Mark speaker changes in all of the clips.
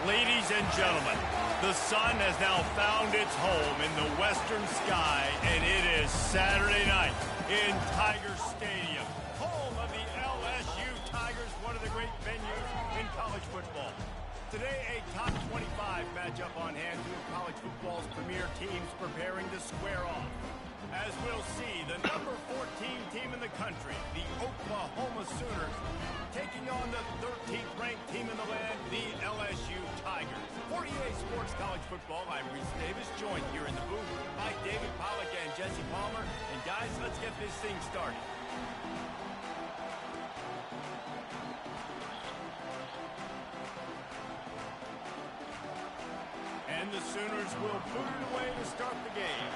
Speaker 1: Ladies and gentlemen, the sun has now found its home in the western sky, and it is Saturday night in Tiger Stadium, home of the LSU Tigers, one of the great venues in college football. Today, a top 25 matchup on hand, two of college football's premier teams preparing to square off. As we'll see, the number 14 team in the country, the Oklahoma Sooners, taking on the 13th ranked team in the land, the LSU Tigers. For EA Sports College Football, I'm Reese Davis, joined here in the booth by David Pollack and Jesse Palmer. And guys, let's get this thing started. And the Sooners will boot it away to start the game.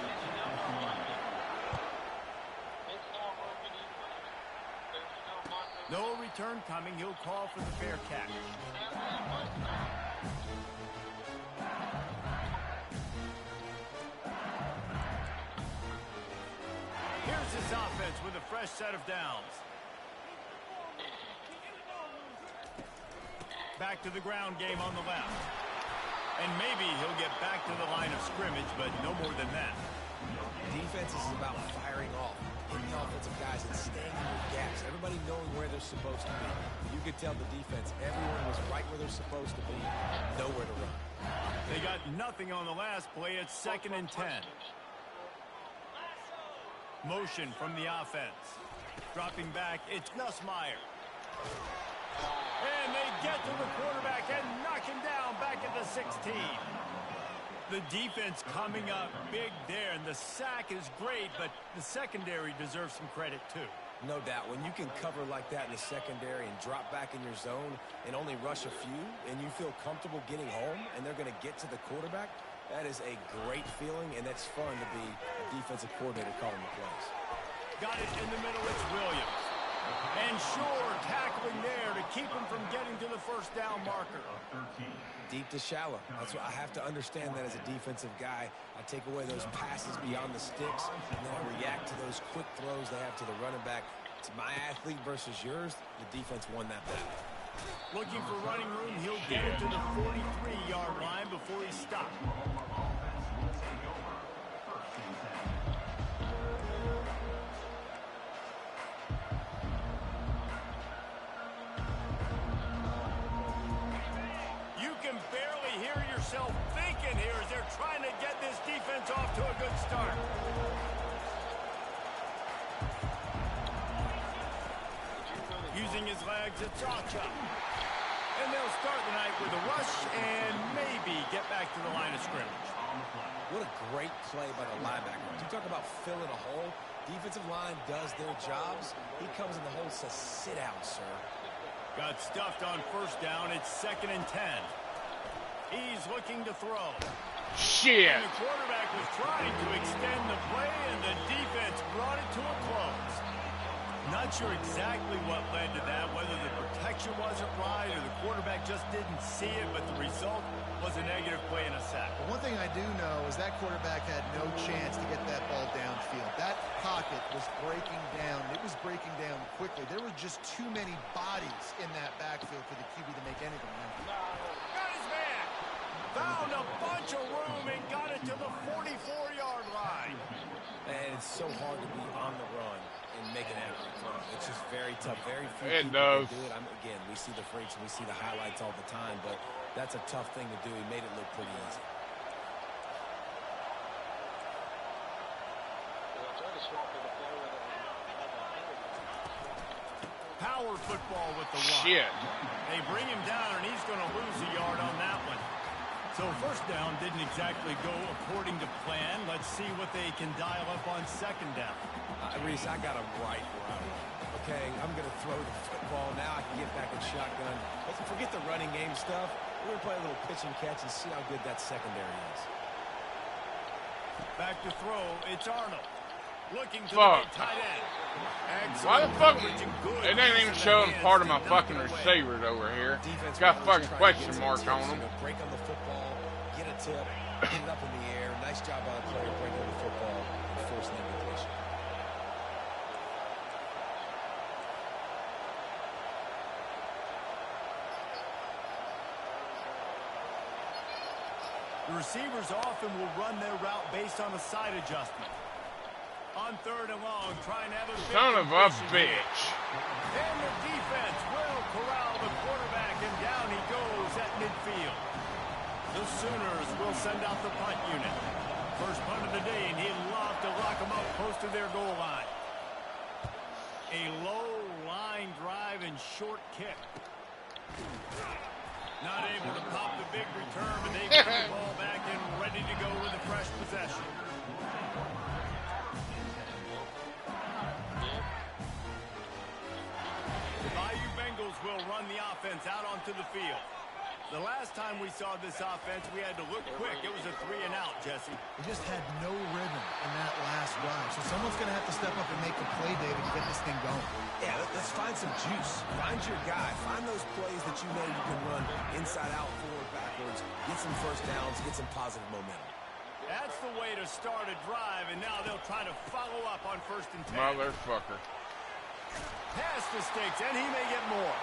Speaker 1: No return coming. He'll call for the fair catch. Here's his offense with a fresh set of downs. Back to the ground game on the left. And maybe he'll get back to the line of scrimmage, but no more than that.
Speaker 2: Defense is about firing off. Hitting the offensive guys and staying in their gaps. Everybody knowing where they're supposed to be. You could tell the defense, everyone was right where they're supposed to be. Nowhere to run.
Speaker 1: They got nothing on the last play. It's 2nd and 10. Motion from the offense. Dropping back, it's Nussmeier. And they get to the quarterback and knock him down back at the 16. The defense coming up big there, and the sack is great, but the secondary deserves some credit too.
Speaker 2: No doubt. When you can cover like that in the secondary and drop back in your zone and only rush a few, and you feel comfortable getting home, and they're going to get to the quarterback, that is a great feeling, and that's fun to be a defensive coordinator calling the plays.
Speaker 1: Got it in the middle. It's Williams. And sure, tackling there to keep him from getting to the first down marker.
Speaker 2: Deep to shallow. That's what I have to understand that as a defensive guy. I take away those passes beyond the sticks, and then I react to those quick throws they have to the running back. It's my athlete versus yours. The defense won that battle.
Speaker 1: Looking for running room. He'll get it to the 43-yard line before he's stopped. Thinking here as they're trying to get this defense off to a good start. Using his legs, it's Acha. And they'll start the night with a rush and maybe get back to the line of scrimmage.
Speaker 2: What a great play by the linebacker. You talk about filling a hole. Defensive line does their jobs. He comes in the hole and says, sit down, sir.
Speaker 1: Got stuffed on first down. It's 2nd and 10. He's looking to throw.
Speaker 3: Shit.
Speaker 1: And the quarterback was trying to extend the play, and the defense brought it to a close. Not sure exactly what led to that, whether the protection wasn't right or the quarterback just didn't see it, but the result was a negative play and a sack.
Speaker 4: One thing I do know is that quarterback had no chance to get that ball downfield. That pocket was breaking down. It was breaking down quickly. There were just too many bodies in that backfield for the QB to make anything happen.
Speaker 1: Got his man. Found a bunch of room and got it to the 44-yard line.
Speaker 2: And it's so hard to be on the run and make an accurate throw. It's just very tough. Very few
Speaker 3: it
Speaker 2: people
Speaker 3: does.
Speaker 2: can do it. Again, we see the freaks and we see the highlights all the time, but that's a tough thing to do. He made it look pretty easy.
Speaker 1: Power football with the one.
Speaker 3: Shit.
Speaker 1: They bring him down, and he's going to lose a yard on that one. So first down didn't exactly go according to plan. Let's see what they can dial up on 2nd down.
Speaker 2: Reese, I got him right where I want. Okay, I'm going to throw the football. Now I can get back in shotgun. Let's forget the running game stuff. We're going to play a little pitch and catch and see how good that secondary is.
Speaker 1: Back to throw. It's Arnold. Looking to
Speaker 3: Fuck.
Speaker 1: the tight end. Excellent.
Speaker 3: Why the fuck?
Speaker 1: Good
Speaker 3: It ain't even
Speaker 1: use of
Speaker 3: showing
Speaker 1: the
Speaker 3: part of
Speaker 1: hands
Speaker 3: my
Speaker 1: to knock
Speaker 3: fucking
Speaker 1: it away.
Speaker 3: receivers over here.
Speaker 2: Defense
Speaker 3: It's got
Speaker 2: was
Speaker 3: fucking
Speaker 2: trying to
Speaker 3: question
Speaker 2: get some
Speaker 3: mark
Speaker 2: tips,
Speaker 3: on them.
Speaker 2: you know, break on the football, get a tip, get it up in the air. Nice job by the player breaking on the football and forcing the invitation.
Speaker 1: The receivers often will run their route based on a side adjustment. On 3rd and long, trying to have a big
Speaker 3: Son of a bitch.
Speaker 1: And the defense will corral the quarterback, and down he goes at midfield. The Sooners will send out the punt unit. First punt of the day, and he'd love to lock them up close to their goal line. A low line drive and short kick. Not able to pop the big return, but they get the ball back and ready to go with a fresh possession. The Bayou Bengals will run the offense out onto the field. The last time we saw this offense, we had to look quick. It was a 3-and-out, Jesse.
Speaker 4: They just had no rhythm in that last drive. So someone's going to have to step up and make the play, David, to get this thing going.
Speaker 2: Yeah, let's find some juice. Find your guy. Find those plays that you know you can run inside out, forward, backwards. Get some first downs, get some positive momentum.
Speaker 1: That's the way to start a drive, and now they'll try to follow up on 1st and 10.
Speaker 3: Motherfucker.
Speaker 1: Pass the sticks, and he may get more.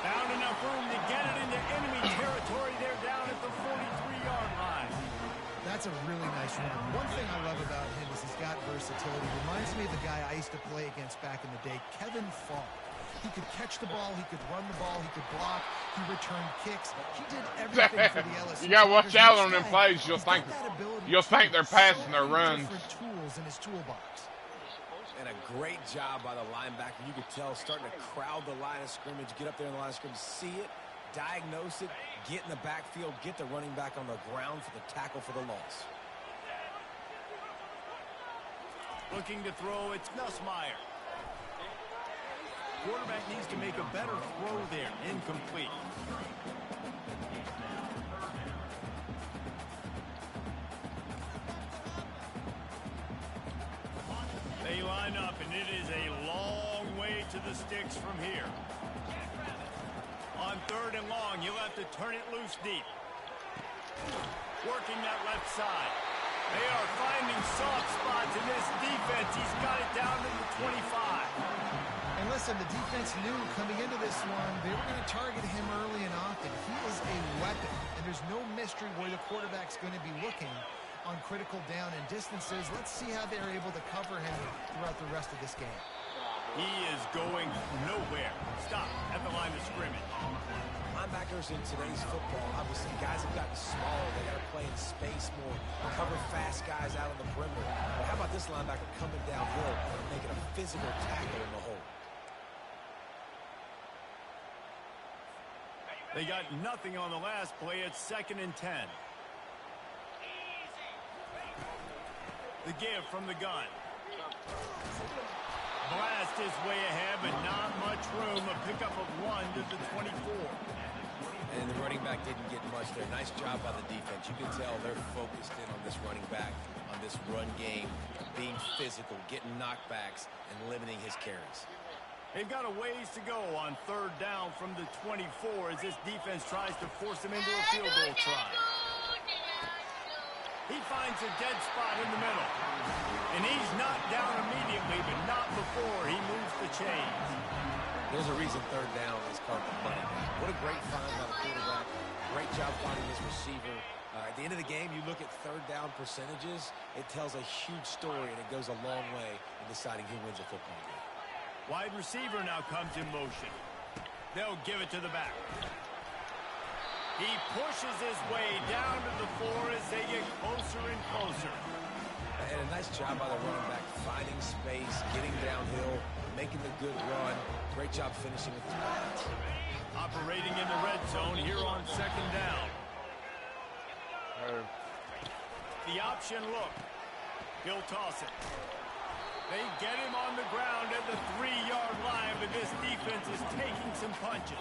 Speaker 1: Found enough room to get it into enemy territory. They're down at the 43-yard line.
Speaker 4: That's a really nice run. One thing I love about him is he's got versatility. Reminds me of the guy I used to play against back in the day, Kevin Falk. He could catch the ball, he could run the ball, he could block, he returned kicks. He did everything for the LSU.
Speaker 3: You gotta watch out on them plays. You'll think they're passing their runs.
Speaker 4: Different tools in his toolbox.
Speaker 2: And a great job by the linebacker. You could tell starting to crowd the line of scrimmage, get up there in the line of scrimmage, see it, diagnose it, get in the backfield, get the running back on the ground for the tackle for the loss.
Speaker 1: Looking to throw, it's Nussmeier. Quarterback needs to make a better throw there. Incomplete. They line up, and it is a long way to the sticks from here. On 3rd and long, you'll have to turn it loose deep. Working that left side. They are finding soft spots in this defense. He's got it down to the 25.
Speaker 4: And listen, the defense knew coming into this one, they were going to target him early and often. He is a weapon, and there's no mystery where the quarterback's going to be looking on critical down and distances. Let's see how they're able to cover him throughout the rest of this game.
Speaker 1: He is going nowhere. Stop at the line of scrimmage.
Speaker 2: Linebackers in today's football, obviously, guys have gotten smaller. They got to play in space more, cover fast guys out on the perimeter. But how about this linebacker coming downhill and making a physical tackle in the hole?
Speaker 1: They got nothing on the last play. It's 2nd and 10. The give from the gun. Blast his way ahead, but not much room. A pickup of 1 to the 24.
Speaker 2: And the running back didn't get much there. Nice job by the defense. You can tell they're focused in on this running back, on this run game, being physical, getting knockbacks, and limiting his carries.
Speaker 1: They've got a ways to go on 3rd down from the 24 as this defense tries to force him into a field goal try. He finds a dead spot in the middle. And he's knocked down immediately, but not before he moves the chains.
Speaker 2: There's a reason 3rd down is called the money down. What a great find by the quarterback. Great job finding his receiver. At the end of the game, you look at 3rd down percentages. It tells a huge story, and it goes a long way in deciding who wins a football game.
Speaker 1: Wide receiver now comes in motion. They'll give it to the back. He pushes his way down to the 4 as they get closer and closer.
Speaker 2: And a nice job by the running back, finding space, getting downhill, making the good run. Great job finishing with the pass.
Speaker 1: Operating in the red zone here on 2nd down. The option look. He'll toss it. They get him on the ground at the 3-yard line, but this defense is taking some punches.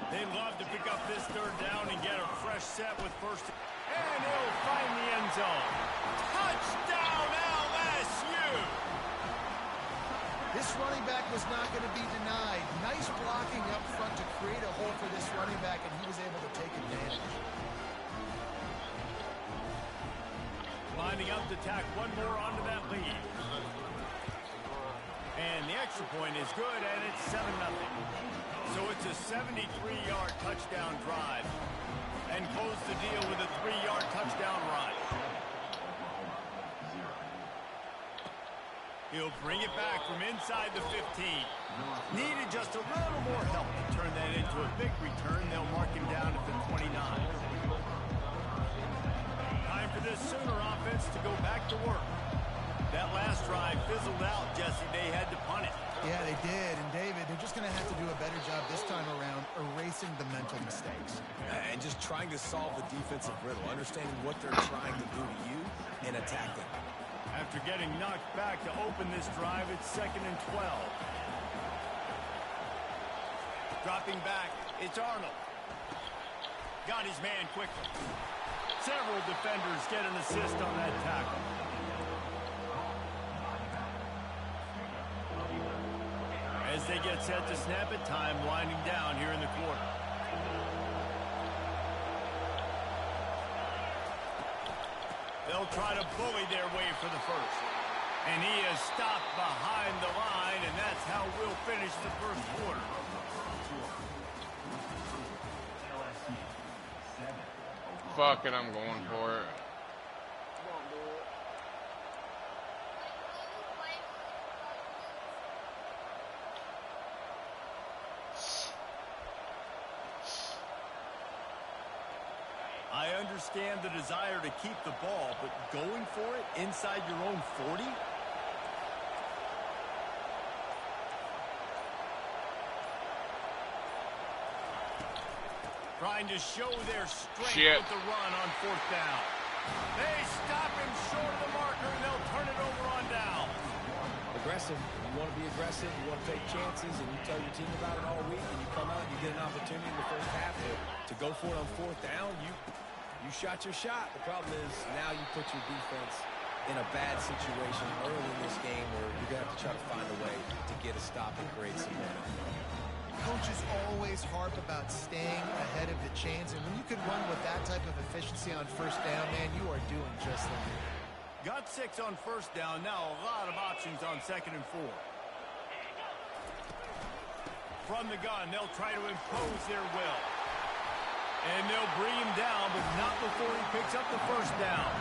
Speaker 1: They'd love to pick up this 3rd down and get a fresh set with 1st. And he'll find the end zone. Touchdown, LSU!
Speaker 4: This running back was not going to be denied. Nice blocking up front to create a hole for this running back, and he was able to take advantage.
Speaker 1: Lining up to tack one more onto that lead. And the extra point is good, and it's 7-0. So it's a 73-yard touchdown drive. And close the deal with a 3-yard touchdown He'll bring it back from inside the 15. Needed just a little more help to turn that into a big return. They'll mark him down at the 29. Time for this Sooner offense to go back to work. That last drive fizzled out, Jesse. They had to punt it.
Speaker 4: Yeah, they did. And, David, they're just going to have to do a better job this time around erasing the mental mistakes.
Speaker 2: And just trying to solve the defensive riddle, understanding what they're trying to do to you and attack them.
Speaker 1: After getting knocked back to open this drive, it's 2nd and 12. Dropping back, it's Arnold. Got his man quickly. Several defenders get an assist on that tackle. As they get set to snap it, time winding down here in the quarter. They'll try to bully their way for the first. And he is stopped behind the line, and that's how we'll finish the first quarter.
Speaker 3: Fuck it, I'm going for it.
Speaker 1: I understand the desire to keep the ball, but going for it inside your own 40? Trying to show their strength with the run on 4th down. They stop him short of the marker, and they'll turn it over on down.
Speaker 2: Aggressive. You want to be aggressive. You want to take chances, and you tell your team about it all week, and you come out and you get an opportunity in the first half to go for it on 4th down. You shot your shot. The problem is now you put your defense in a bad situation early in this game where you're going to have to try to find a way to get a stop and create some momentum.
Speaker 4: Coaches always harp about staying ahead of the chains, and when you can run with that type of efficiency on 1st down, man, you are doing just that.
Speaker 1: Got 6 on 1st down. Now a lot of options on 2nd and 4. From the gun, they'll try to impose their will. And they'll bring him down, but not before he picks up the 1st down.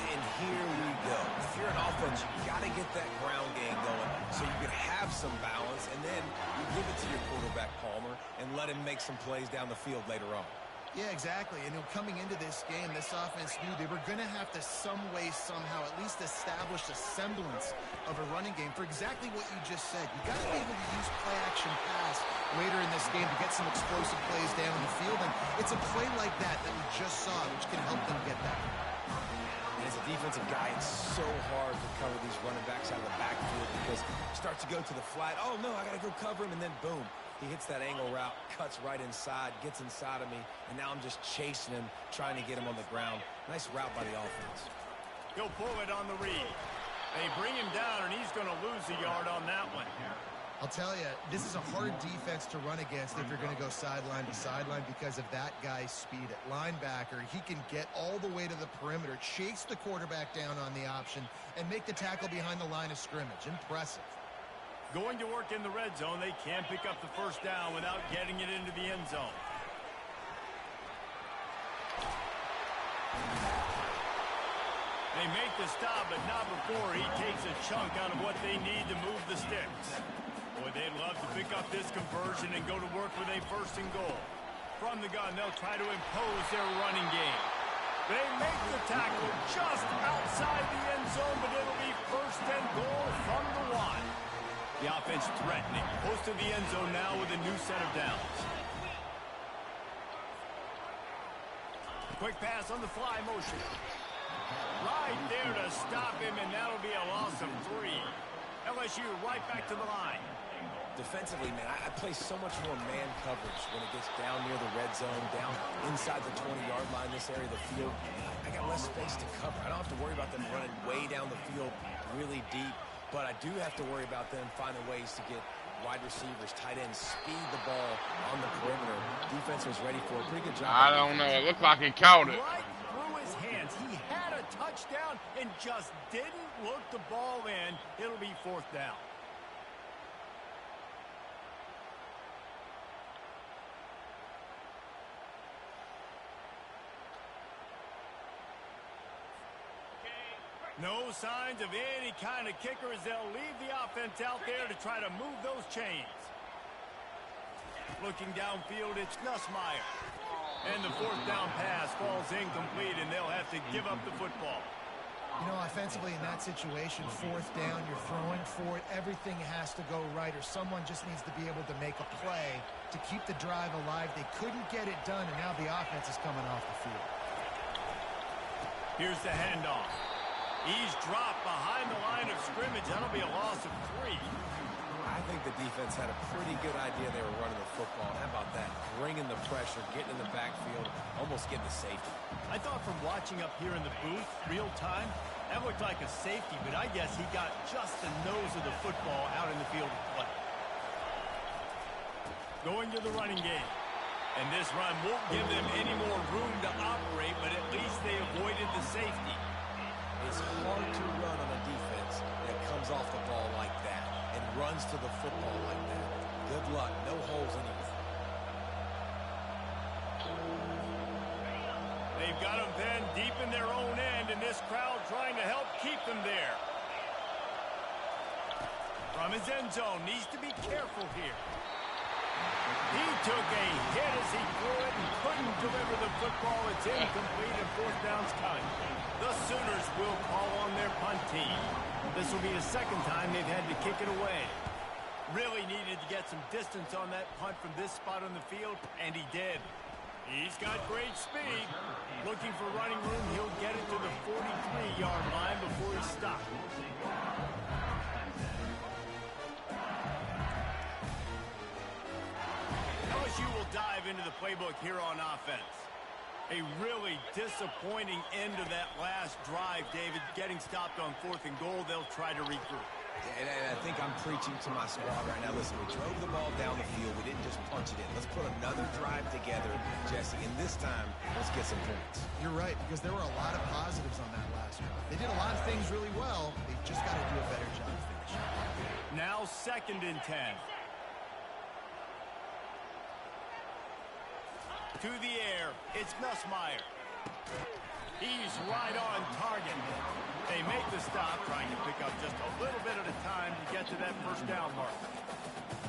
Speaker 2: And here we go. If you're an offense, you got to get that ground game going so you can have some balance, and then you give it to your quarterback, Palmer, and let him make some plays down the field later on.
Speaker 4: Yeah, exactly. And coming into this game, this offense knew they were going to have to some way, somehow, at least establish a semblance of a running game for exactly what you just said. You got to be able to use play-action pass later in this game to get some explosive plays down the field. And it's a play like that we just saw, which can help them get that.
Speaker 2: And as a defensive guy, it's so hard to cover these running backs out of the backfield because you start to go to the flat. Oh, no, I got to go cover him, and then boom. He hits that angle route, cuts right inside, gets inside of me, and now I'm just chasing him, trying to get him on the ground. Nice route by the offense.
Speaker 1: He'll pull it on the read. They bring him down, and he's going to lose a yard on that one.
Speaker 4: I'll tell you, this is a hard defense to run against if you're going to go sideline to sideline because of that guy's speed at linebacker. He can get all the way to the perimeter, chase the quarterback down on the option, and make the tackle behind the line of scrimmage. Impressive.
Speaker 1: Going to work in the red zone, they can't pick up the 1st down without getting it into the end zone. They make the stop, but not before he takes a chunk out of what they need to move the sticks. Boy, they'd love to pick up this conversion and go to work with a 1st and goal. From the gun, they'll try to impose their running game. They make the tackle just outside the end zone, but it'll be 1st and goal from the 1. The offense threatening. Close to the end zone now with a new set of downs. Quick pass on the fly motion. Right there to stop him, and that'll be a loss of 3. LSU right back to the line.
Speaker 2: Defensively, man, I play so much more man coverage when it gets down near the red zone, down inside the 20-yard line, this area of the field. I got less space to cover. I don't have to worry about them running way down the field really deep. But I do have to worry about them finding ways to get wide receivers, tight ends, speed the ball on the perimeter. Defense was ready for a pretty good job.
Speaker 3: I don't know. It looked like he caught it.
Speaker 1: Right through his hands. He had a touchdown and just didn't look the ball in. It'll be 4th down. No signs of any kind of kicker as they'll leave the offense out there to try to move those chains. Looking downfield, it's Nussmeier. And the fourth down pass falls incomplete, and they'll have to give up the football.
Speaker 4: You know, offensively in that situation, fourth down, you're throwing for it. Everything has to go right, or someone just needs to be able to make a play to keep the drive alive. They couldn't get it done, and now the offense is coming off the field.
Speaker 1: Here's the handoff. He's dropped behind the line of scrimmage. That'll be a loss of 3.
Speaker 2: I think the defense had a pretty good idea they were running the football. How about that? Bringing the pressure, getting in the backfield, almost getting the safety.
Speaker 1: I thought from watching up here in the booth, real time, that looked like a safety, but I guess he got just the nose of the football out in the field of play. Going to the running game. And this run won't give them any more room to operate, but at least they avoided the safety.
Speaker 2: It's hard to run on a defense that comes off the ball like that and runs to the football like that. Good luck. No holes anywhere.
Speaker 1: They've got them pinned deep in their own end, and this crowd trying to help keep them there. From his end zone, needs to be careful here. He took a hit as he threw it and couldn't deliver the football. It's incomplete and fourth down's coming. The Sooners will call on their punt team. This will be the second time they've had to kick it away. Really needed to get some distance on that punt from this spot on the field, and he did. He's got great speed. Looking for running room, he'll get it to the 43-yard line before he stops. LSU will dive into the playbook here on offense. A really disappointing end of that last drive, David. Getting stopped on 4th and goal, they'll try to regroup.
Speaker 2: And I think I'm preaching to my squad right now. Listen, we drove the ball down the field. We didn't just punch it in. Let's put another drive together, Jesse, and this time, let's get some points.
Speaker 4: You're right, because there were a lot of positives on that last drive. They did a lot of things really well. They've just got to do a better job finishing.
Speaker 1: Now 2nd and 10. To the air, it's Nussmeier. He's right on target. They make the stop, trying to pick up just a little bit at a time to get to that first down mark.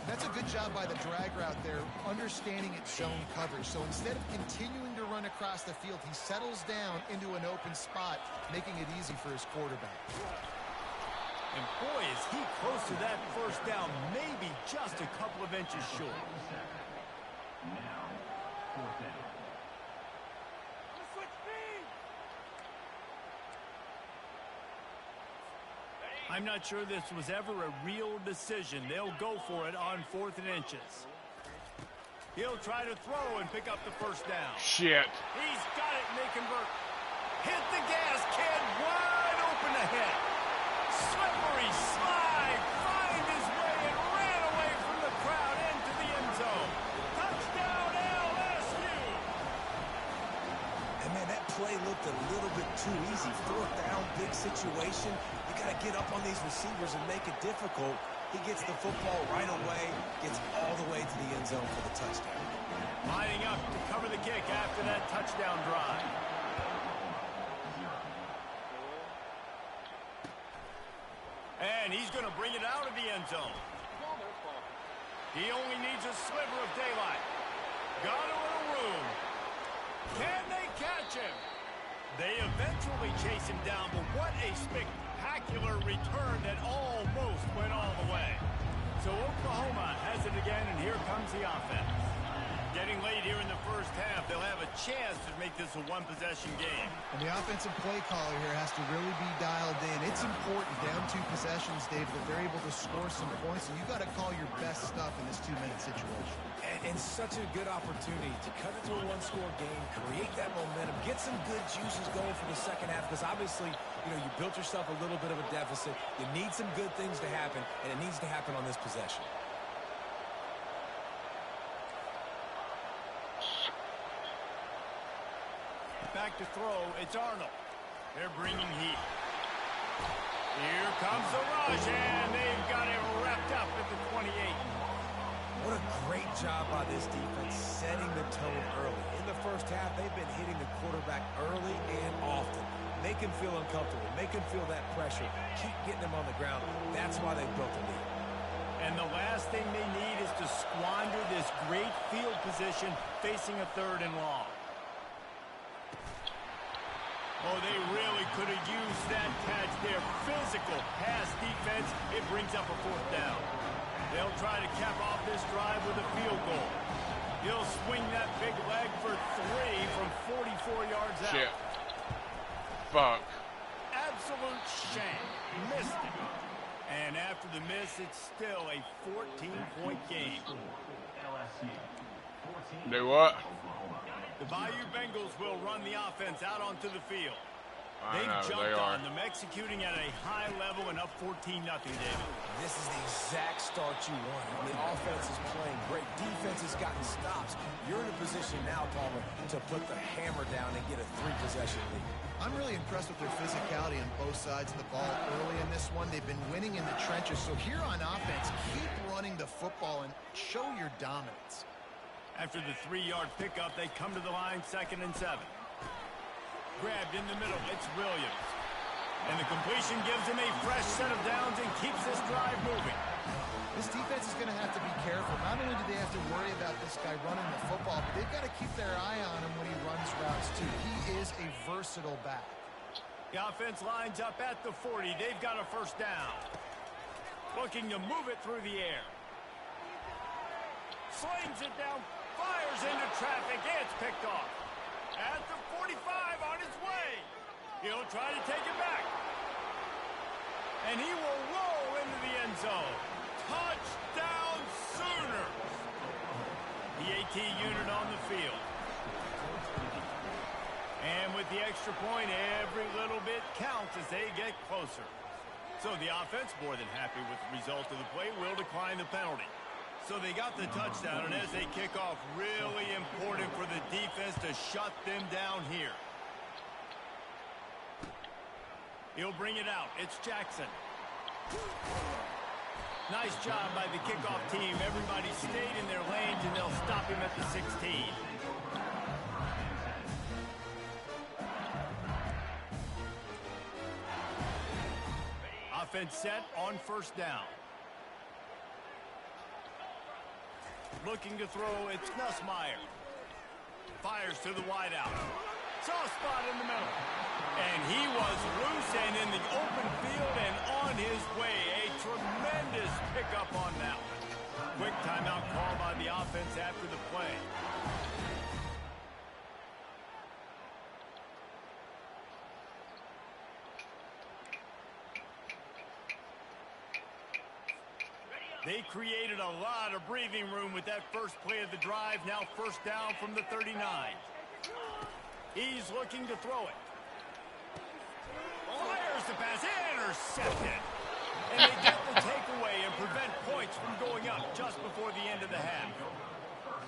Speaker 4: That's a good job by the drag route there, understanding its zone coverage. So instead of continuing to run across the field, he settles down into an open spot, making it easy for his quarterback.
Speaker 1: And boy, is he close to that first down, maybe just a couple of inches short. I'm not sure this was ever a real decision. They'll go for it on 4th and inches. He'll try to throw and pick up the first down.
Speaker 3: Shit.
Speaker 1: He's got it, and they convert. Hit the gas, kid. Wide open ahead. Slippery slide. Find his way and ran away from the crowd into the end zone. Touchdown, LSU.
Speaker 2: And, man, that play looked a little bit too easy. 4th down, big situation. You got to get up on these receivers and make it difficult. He gets the football right away, gets all the way to the end zone for the touchdown.
Speaker 1: Lining up to cover the kick after that touchdown drive. And he's going to bring it out of the end zone. He only needs a sliver of daylight. Got a little room. Can they catch him? They eventually chase him down, but what a spectacular return that almost went all the way. So Oklahoma has it again, and here comes the offense. Getting late here in the first half, they'll have a chance to make this a one-possession game.
Speaker 4: And the offensive play caller here has to really be dialed in. It's important, down 2 possessions, Dave, that they're able to score some points, and you've got to call your best stuff in this 2-minute situation.
Speaker 2: And such a good opportunity to cut into a one-score game, create that momentum, get some good juices going for the second half, because obviously, you know, you built yourself a little bit of a deficit. You need some good things to happen, and it needs to happen on this possession.
Speaker 1: Back to throw, it's Arnold. They're bringing heat. Here comes the rush, and they've got him wrapped up at the 28.
Speaker 2: What a great job by this defense setting the tone early. In the first half, they've been hitting the quarterback early and often. Make him feel uncomfortable. Make him feel that pressure. Keep getting him on the ground. That's why they built the lead.
Speaker 1: And the last thing they need is to squander this great field position facing a 3rd and long. Oh, they really could have used that catch there. Physical pass defense. It brings up a 4th down. They'll try to cap off this drive with a field goal. He'll swing that big leg for 3 from 44 yards out.
Speaker 3: Shit. Fuck.
Speaker 1: Absolute shame. Missed it. And after the miss, it's still a 14-point game.
Speaker 3: Do what?
Speaker 1: The Bayou Bengals will run the offense out onto the field.
Speaker 3: I
Speaker 1: They've
Speaker 3: know,
Speaker 1: jumped
Speaker 3: they are.
Speaker 1: on them, executing at a high level and up 14-0, David.
Speaker 2: This is the exact start you want. The offense is playing great. Defense has gotten stops. You're in a position now, Palmer, to put the hammer down and get a 3-possession lead.
Speaker 4: I'm really impressed with their physicality on both sides of the ball early in this one. They've been winning in the trenches. So here on offense, keep running the football and show your dominance.
Speaker 1: After the 3-yard pickup, they come to the line, 2nd and 7. Grabbed in the middle, it's Williams. And the completion gives him a fresh set of downs and keeps this drive moving.
Speaker 4: This defense is going to have to be careful. Not only do they have to worry about this guy running the football, but they've got to keep their eye on him when he runs routes too. He is a versatile back.
Speaker 1: The offense lines up at the 40. They've got a 1st down. Looking to move it through the air. Slings it down, fires into traffic. It's picked off. At the 45 on his way. He'll try to take it back. And he will roll into the end zone. Touchdown Sooners. The AT unit on the field. And with the extra point, every little bit counts as they get closer. So the offense, more than happy with the result of the play, will decline the penalty. So they got the touchdown, and as they kick off, really important for the defense to shut them down here. He'll bring it out. It's Jackson. Nice job by the kickoff team. Everybody stayed in their lanes, and they'll stop him at the 16. Offense set on 1st down. Looking to throw, it's Nussmeier. Fires to the wideout. Soft spot in the middle. And he was loose and in the open field and on his way. A tremendous pickup on that one. Quick timeout call by the offense after the play. They created a lot of breathing room with that first play of the drive. Now 1st down from the 39. He's looking to throw it. Fires the pass, intercepted. And they get the takeaway and prevent points from going up just before the end of the half.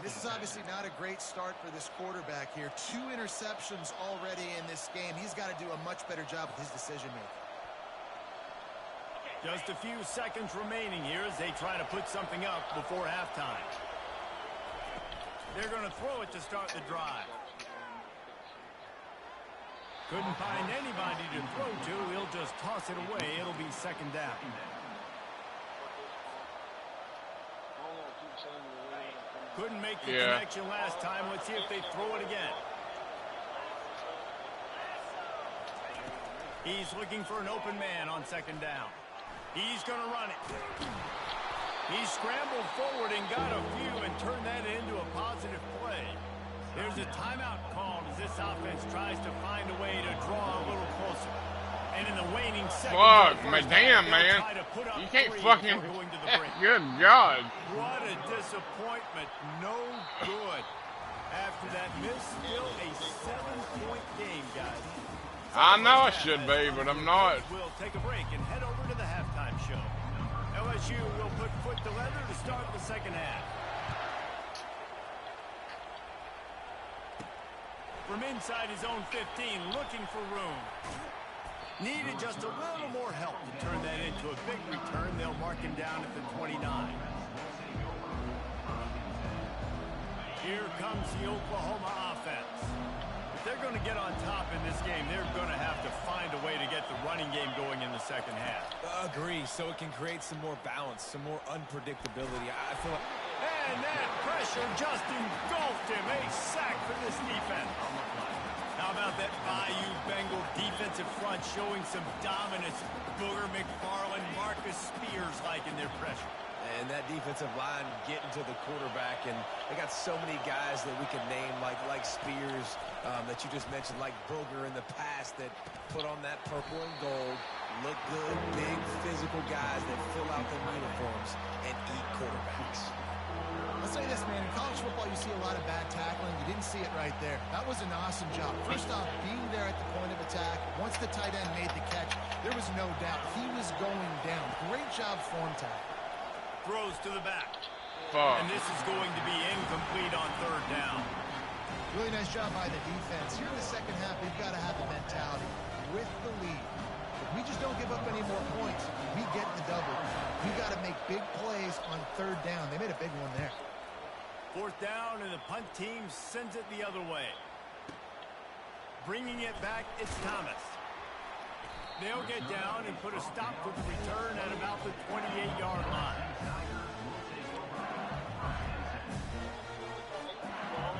Speaker 4: This is obviously not a great start for this quarterback here. 2 interceptions already in this game. He's got to do a much better job with his decision-making.
Speaker 1: Just a few seconds remaining here as they try to put something up before halftime. They're going to throw it to start the drive. Couldn't find anybody to throw to. He'll just toss it away. It'll be 2nd down. Couldn't make the connection last time. Let's see if they throw it again. He's looking for an open man on 2nd down. He's going to run it. He scrambled forward and got a few and turned that into a positive play. There's a timeout called as this offense tries to find a way to draw a little closer. And in the waning seconds...
Speaker 3: Fuck, damn, man. You can't fucking... Good God.
Speaker 1: What a disappointment. No good. After that miss, still a 7-point game, guys.
Speaker 3: I know I should be, but I'm not.
Speaker 1: We'll take a break and head over to the halftime show. LSU will put foot to leather to start the 2nd half. From inside his own 15, looking for room. Needed just a little more help to turn that into a big return. They'll mark him down at the 29. Here comes the Oklahoma offense. They're they're going to get on top in this game, they're going to have to find a way to get the running game going in the second half.
Speaker 2: Agree, so it can create some more balance, some more unpredictability. I feel like...
Speaker 1: And that pressure just engulfed him. A sack for this defense. How about that Bayou Bengal defensive front showing some dominance? Booger McFarland, Marcus Spears liking their pressure.
Speaker 2: And that defensive line getting to the quarterback, and they got so many guys that we can name, like Spears, that you just mentioned, like Booger in the past, that put on that purple and gold, look good, big physical guys that fill out their uniforms and eat quarterbacks.
Speaker 4: I'll say this, man. In college football, you see a lot of bad tackling. You didn't see it right there. That was an awesome job. First off, being there at the point of attack. Once the tight end made the catch, there was no doubt he was going down. Great job form tackle.
Speaker 1: Throws to the back.
Speaker 3: Fuck.
Speaker 1: And this is going to be incomplete on third down.
Speaker 4: Really nice job by the defense. Here in the second half, we've got to have the mentality with the lead. If we just don't give up any more points, we get the double. We got to make big plays on third down. They made a big one there.
Speaker 1: Fourth down, and the punt team sends it the other way. Bringing it back, it's Thomas. They'll get down and put a stop to the return at about the 28-yard line.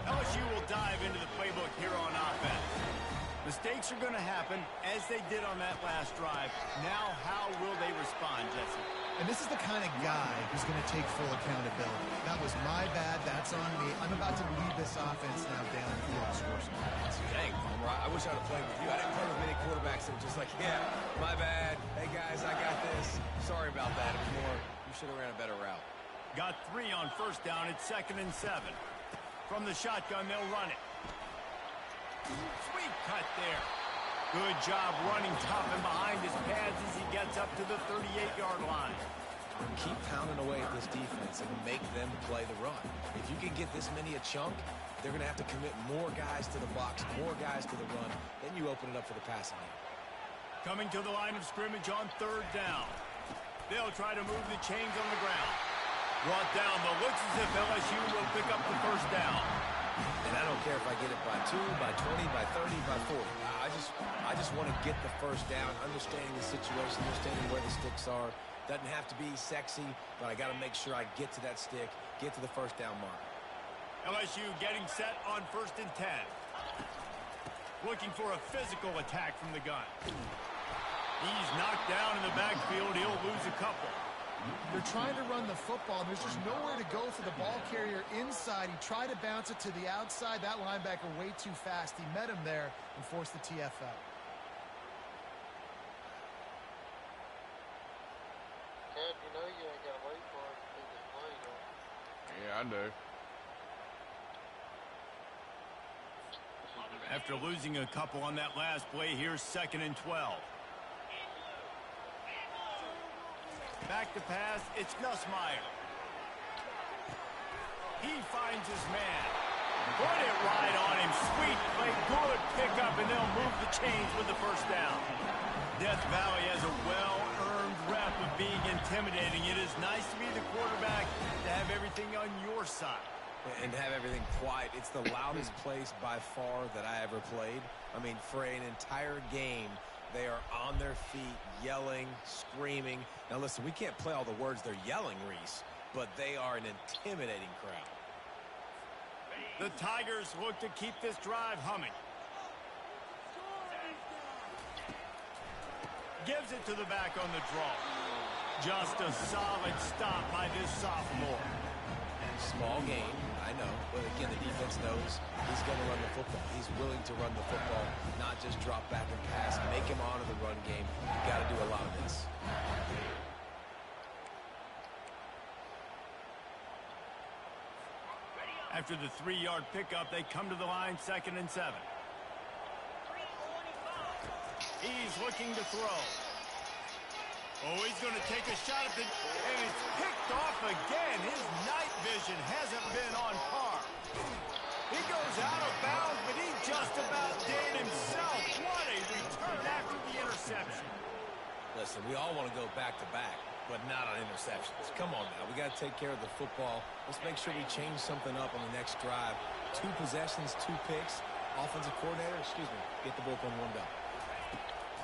Speaker 1: LSU will dive into the playbook here on offense. Mistakes are going to happen, as they did on that last drive. Now, how will they respond, Jesse?
Speaker 4: And this is the kind of guy who's going to take full accountability. That was my bad. That's on me. I'm about to lead this offense now downfield and score some points.
Speaker 2: Dang, I wish I'd have played with you. I didn't play with many quarterbacks that were just like, yeah, my bad. Hey, guys, I got this. Sorry about that. It was more, you should have ran a better route.
Speaker 1: Got 3 on first down. It's 2nd and 7. From the shotgun, they'll run it. Sweet cut there. Good job running top and behind his pads as he gets up to the 38-yard line.
Speaker 2: Keep pounding away at this defense and make them play the run. If you can get this many a chunk, they're going to have to commit more guys to the box, more guys to the run. Then you open it up for the passing game.
Speaker 1: Coming to the line of scrimmage on third down. They'll try to move the chains on the ground. Brought down, but looks as if LSU will pick up the first down.
Speaker 2: And I don't care if I get it by 2, by 20, by 30, by 40. I just want to get the first down, understanding the situation, understanding where the sticks are. Doesn't have to be sexy, but I got to make sure I get to that stick, get to the first down mark.
Speaker 1: LSU getting set on 1st and 10. Looking for a physical attack from the gun. He's knocked down in the backfield. He'll lose a couple.
Speaker 4: They're trying to run the football. There's just nowhere to go for the ball carrier inside. He tried to bounce it to the outside. That linebacker way too fast. He met him there and forced the TFL.
Speaker 5: Ted, you know you ain't got to wait for him to do this play, though.
Speaker 3: Yeah, I do.
Speaker 1: After losing a couple on that last play, here's 2nd and 12. Back to pass, it's Nussmeier. He finds his man. Put it right on him. Sweet play, good pickup, and they'll move the chains with the first down. Death Valley has a well-earned rep of being intimidating. It is nice to be the quarterback, to have everything on your side.
Speaker 2: And have everything quiet. It's the loudest place by far that I ever played. I mean, for an entire game, they are on their feet, yelling, screaming. Now, listen, we can't play all the words they're yelling, Reese, but they are an intimidating crowd.
Speaker 1: The Tigers look to keep this drive humming. Gives it to the back on the draw. Just a solid stop by this sophomore.
Speaker 2: Small game, I know, but again, the defense knows he's going to run the football. He's willing to run the football, not just drop back and pass, make him honor the run game. You got to do a lot of this.
Speaker 1: After the 3-yard pickup, they come to the line, 2nd and 7. He's looking to throw. Oh, he's going to take a shot at the... And it's picked off again. His night vision hasn't been on par. He goes out of bounds, but he just about did himself. What a return after the interception.
Speaker 2: Listen, we all want to go back-to-back, but not on interceptions. Come on now. We got to take care of the football. Let's make sure we change something up on the next drive. 2 possessions, 2 picks. Offensive coordinator, get the bullpen warmed up.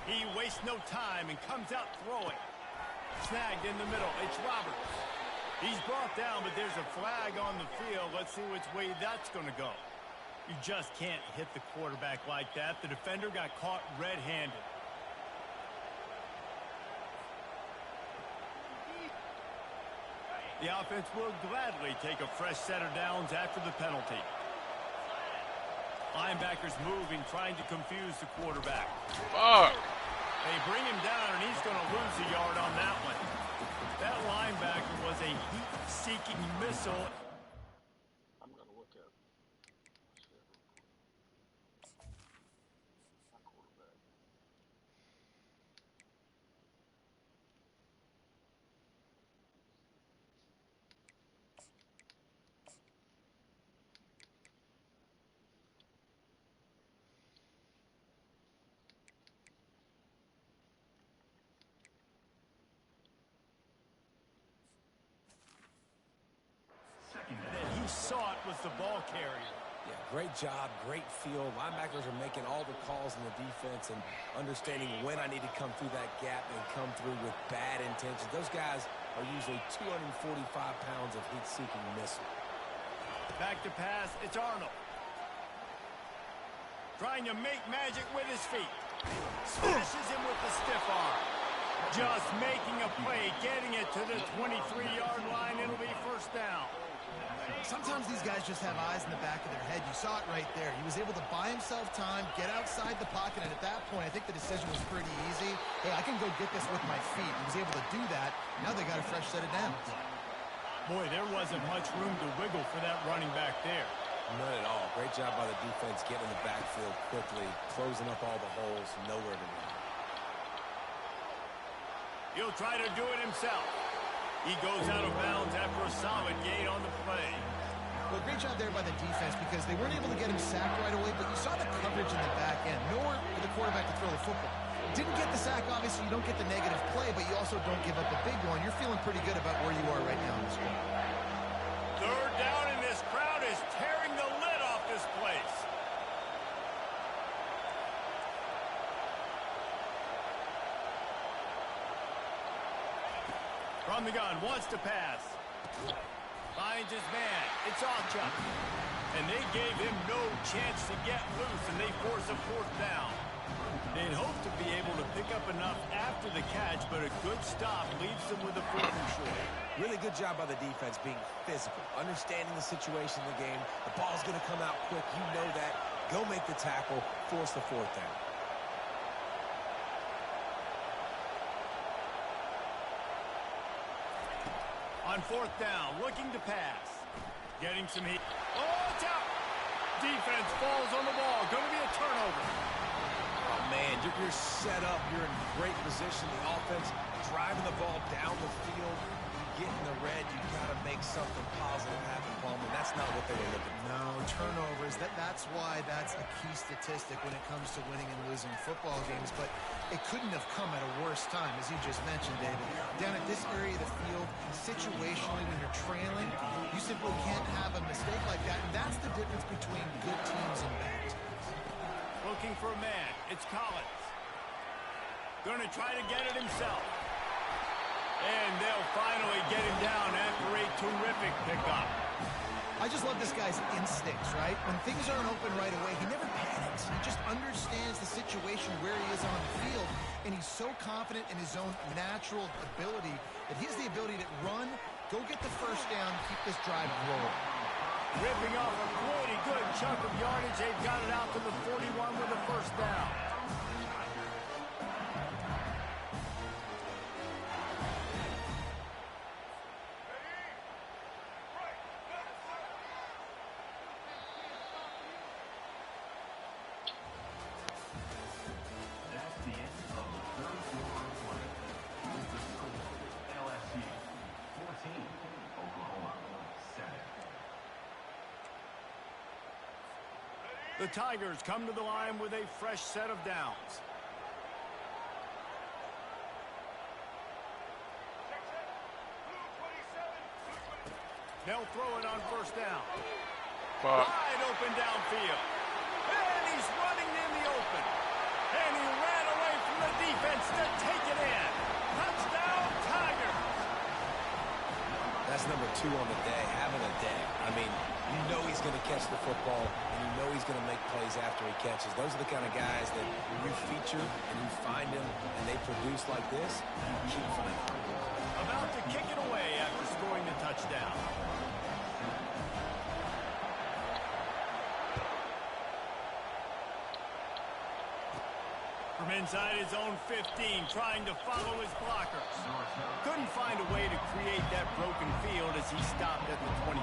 Speaker 1: He wastes no time and comes out throwing. Snagged in the middle. It's Roberts. He's brought down, but there's a flag on the field. Let's see which way that's going to go. You just can't hit the quarterback like that. The defender got caught red-handed. The offense will gladly take a fresh set of downs after the penalty. Linebackers moving, trying to confuse the quarterback.
Speaker 3: Fuck.
Speaker 1: They bring him down, and he's going to lose a yard on that one. That linebacker was a heat-seeking missile.
Speaker 5: I'm going to look at my quarterback.
Speaker 1: That he sought was the ball carrier.
Speaker 2: Yeah, great job, great feel. Linebackers are making all the calls in the defense and understanding when I need to come through that gap and come through with bad intentions. Those guys are usually 245 pounds of heat-seeking missile.
Speaker 1: Back to pass, it's Arnold. Trying to make magic with his feet. Smashes him with the stiff arm. Just making a play, getting it to the 23-yard line. It'll be first down.
Speaker 4: Sometimes these guys just have eyes in the back of their head. You saw it right there. He was able to buy himself time, get outside the pocket, and at that point, I think the decision was pretty easy. Hey, I can go get this with my feet. He was able to do that. Now they got a fresh set of downs.
Speaker 1: Boy, there wasn't much room to wiggle for that running back there.
Speaker 2: None at all. Great job by the defense getting in the backfield quickly, closing up all the holes, nowhere to run.
Speaker 1: He'll try to do it himself. He goes out of bounds after a solid gain on the play.
Speaker 4: Well, great job there by the defense because they weren't able to get him sacked right away, but you saw the coverage in the back end. Nowhere for the quarterback to throw the football. Didn't get the sack, obviously. You don't get the negative play, but you also don't give up a big one. You're feeling pretty good about where you are right now in this game.
Speaker 1: Third down, and this crowd is tearing the lid off this place. From the gun, wants to pass. Finds his man. It's Alchuk. And they gave him no chance to get loose, and they force a fourth down. They'd hoped to be able to pick up enough after the catch, but a good stop leaves them with a fourth and short.
Speaker 2: Really good job by the defense being physical, understanding the situation in the game. The ball's going to come out quick. You know that. Go make the tackle, force the fourth down.
Speaker 1: On fourth down, looking to pass. Getting some heat. Oh, it's out! Defense falls on the ball. Going to be a turnover.
Speaker 2: Oh, man, you're set up. You're in great position. The offense driving the ball down the field. You get in the red, you've got to make something positive happen, Palmer. That's not what they were looking for.
Speaker 4: No, turnovers. That's why that's a key statistic when it comes to winning and losing football games. But it couldn't have come at a worse time, as you just mentioned, David. Down at this area of the field, situationally, when you're trailing, you simply can't have a mistake like that. And that's the difference between good teams and bad teams.
Speaker 1: Looking for a man. It's Collins. Going to try to get it himself. And they'll finally get him down after a terrific pickup.
Speaker 4: I just love this guy's instincts, right? When things aren't open right away, he never panics. He just understands the situation where he is on the field, and he's so confident in his own natural ability that he has the ability to run, go get the first down, keep this drive rolling.
Speaker 1: Ripping off a pretty good chunk of yardage. They've got it out to the 41 with a first down. The Tigers come to the line with a fresh set of downs. They'll throw it on first down.
Speaker 3: Fuck.
Speaker 1: Wide open downfield. And
Speaker 2: number 2 on the day, having a day. I mean, you know he's going to catch the football, and you know he's going to make plays after he catches. Those are the kind of guys that you feature and you find them, and they produce like this, you keep finding them.
Speaker 1: About to kick it away after scoring the touchdown. From inside his own 15, trying to follow his blockers. Couldn't find a way to create that broken field as he stopped at the 25.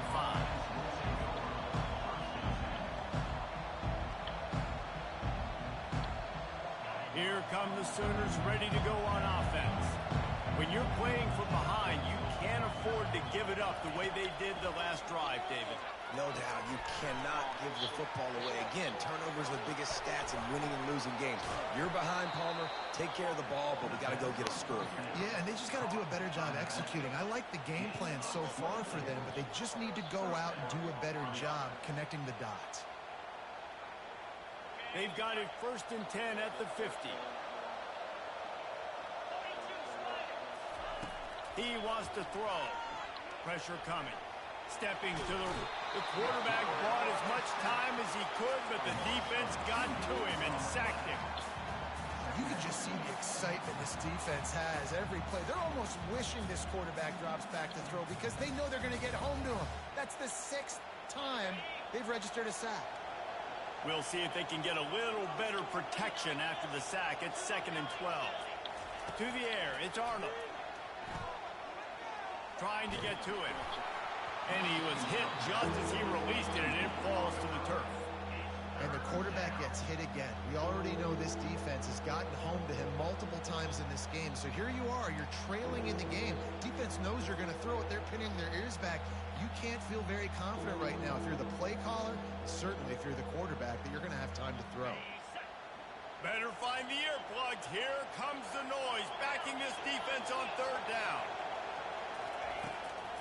Speaker 1: Here come the Sooners ready to go on offense. When you're playing from behind, you can't afford to give it up the way they did the last drive, David.
Speaker 2: No doubt, you cannot give the football away. Again, turnovers are the biggest stats in winning and losing games. You're behind, Palmer. Take care of the ball, but we got to go get a score.
Speaker 4: Yeah, and they just got to do a better job executing. I like the game plan so far for them, but they just need to go out and do a better job connecting the dots.
Speaker 1: They've got it 1st and 10 at the 50. He wants to throw. Pressure coming. Stepping to the quarterback bought as much time as he could, but the defense got to him and sacked him.
Speaker 4: You can just see the excitement this defense has every play. They're almost wishing this quarterback drops back to throw because they know they're going to get home to him. That's the 6th time they've registered a sack.
Speaker 1: We'll see if they can get a little better protection after the sack. It's 2nd and 12. To the air, it's Arnold. Trying to get to it. And he was hit just as he released it, and it falls to the turf.
Speaker 4: And the quarterback gets hit again. We already know this defense has gotten home to him multiple times in this game. So here you are, you're trailing in the game. Defense knows you're going to throw it. They're pinning their ears back. You can't feel very confident right now if you're the play caller, certainly if you're the quarterback, that you're going to have time to throw.
Speaker 1: Better find the earplugs. Here comes the noise, backing this defense on 3rd down.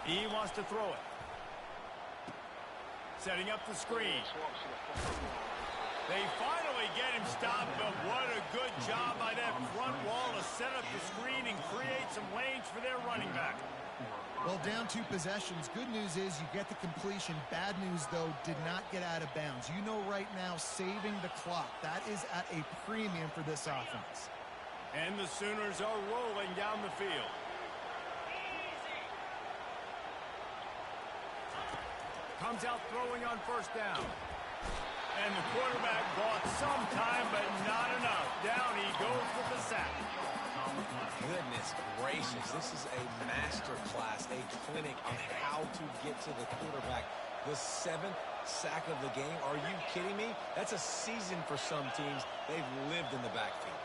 Speaker 1: He wants to throw it. Setting up the screen. They finally get him stopped, but what a good job by that front wall to set up the screen and create some lanes for their running back.
Speaker 4: Well, down 2 possessions. Good news is you get the completion. Bad news, though, did not get out of bounds. You know right now, saving the clock. That is at a premium for this offense.
Speaker 1: And the Sooners are rolling down the field. Comes out throwing on 1st down. And the quarterback bought some time, but not enough. Down he goes with the sack.
Speaker 2: Goodness gracious, this is a master class, a clinic on how to get to the quarterback. The 7th sack of the game. Are you kidding me? That's a season for some teams. They've lived in the backfield.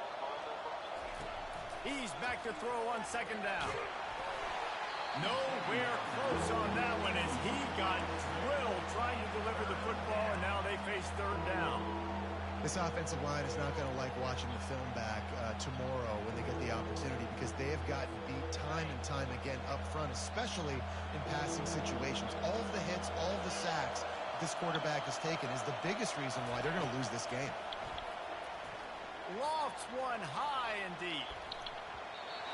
Speaker 1: He's back to throw on 2nd down. Nowhere close on that one as he got drilled trying to deliver the football, and now they face 3rd down.
Speaker 4: This offensive line is not going to like watching the film back tomorrow when they get the opportunity because they have gotten beat time and time again up front, especially in passing situations. All of the hits, all of the sacks this quarterback has taken is the biggest reason why they're going to lose this game.
Speaker 1: Lofts one high and deep.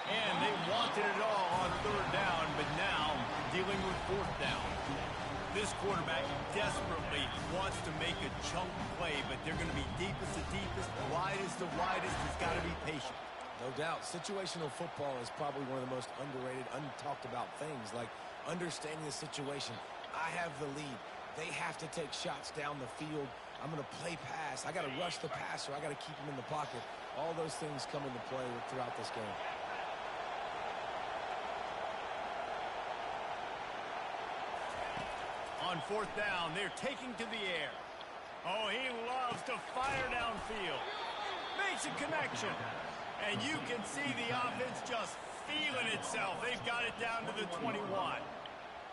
Speaker 1: And they wanted it all on 3rd down, but now dealing with 4th down. This quarterback desperately wants to make a chunk play, but they're going to be deepest to deepest, widest to widest. He's got to be patient.
Speaker 2: No doubt. Situational football is probably one of the most underrated, untalked about things, like understanding the situation. I have the lead. They have to take shots down the field. I'm going to play pass. I got to rush the passer. I got to keep him in the pocket. All those things come into play throughout this game.
Speaker 1: On 4th down, they're taking to the air. Oh, he loves to fire downfield. Makes a connection. And you can see the offense just feeling itself. They've got it down to the 21.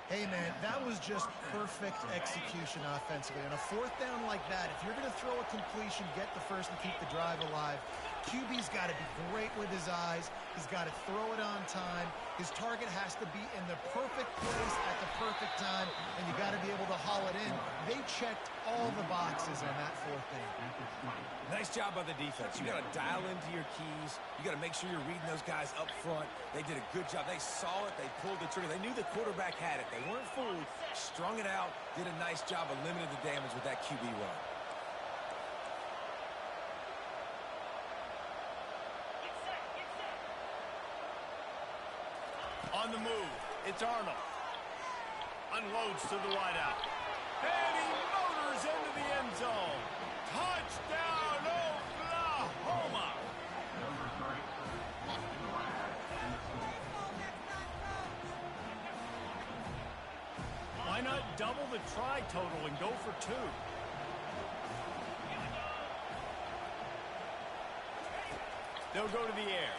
Speaker 4: Hey, man, that was just perfect execution offensively. On a 4th down like that, if you're going to throw a completion, get the 1st and keep the drive alive, QB's got to be great with his eyes. He's got to throw it on time. His target has to be in the perfect place at the perfect time, and you got to be able to haul it in. They checked all the boxes on that fourth down.
Speaker 2: Nice job by the defense. You got to dial into your keys. You got to make sure you're reading those guys up front. They did a good job. They saw it. They pulled the trigger. They knew the quarterback had it. They weren't fooled. Strung it out. Did a nice job of limiting the damage with that QB run.
Speaker 1: On the move, it's Arnold. Unloads to the wideout. And he motors into the end zone. Touchdown, Oklahoma! Why not double the try total and go for 2? They'll go to the air.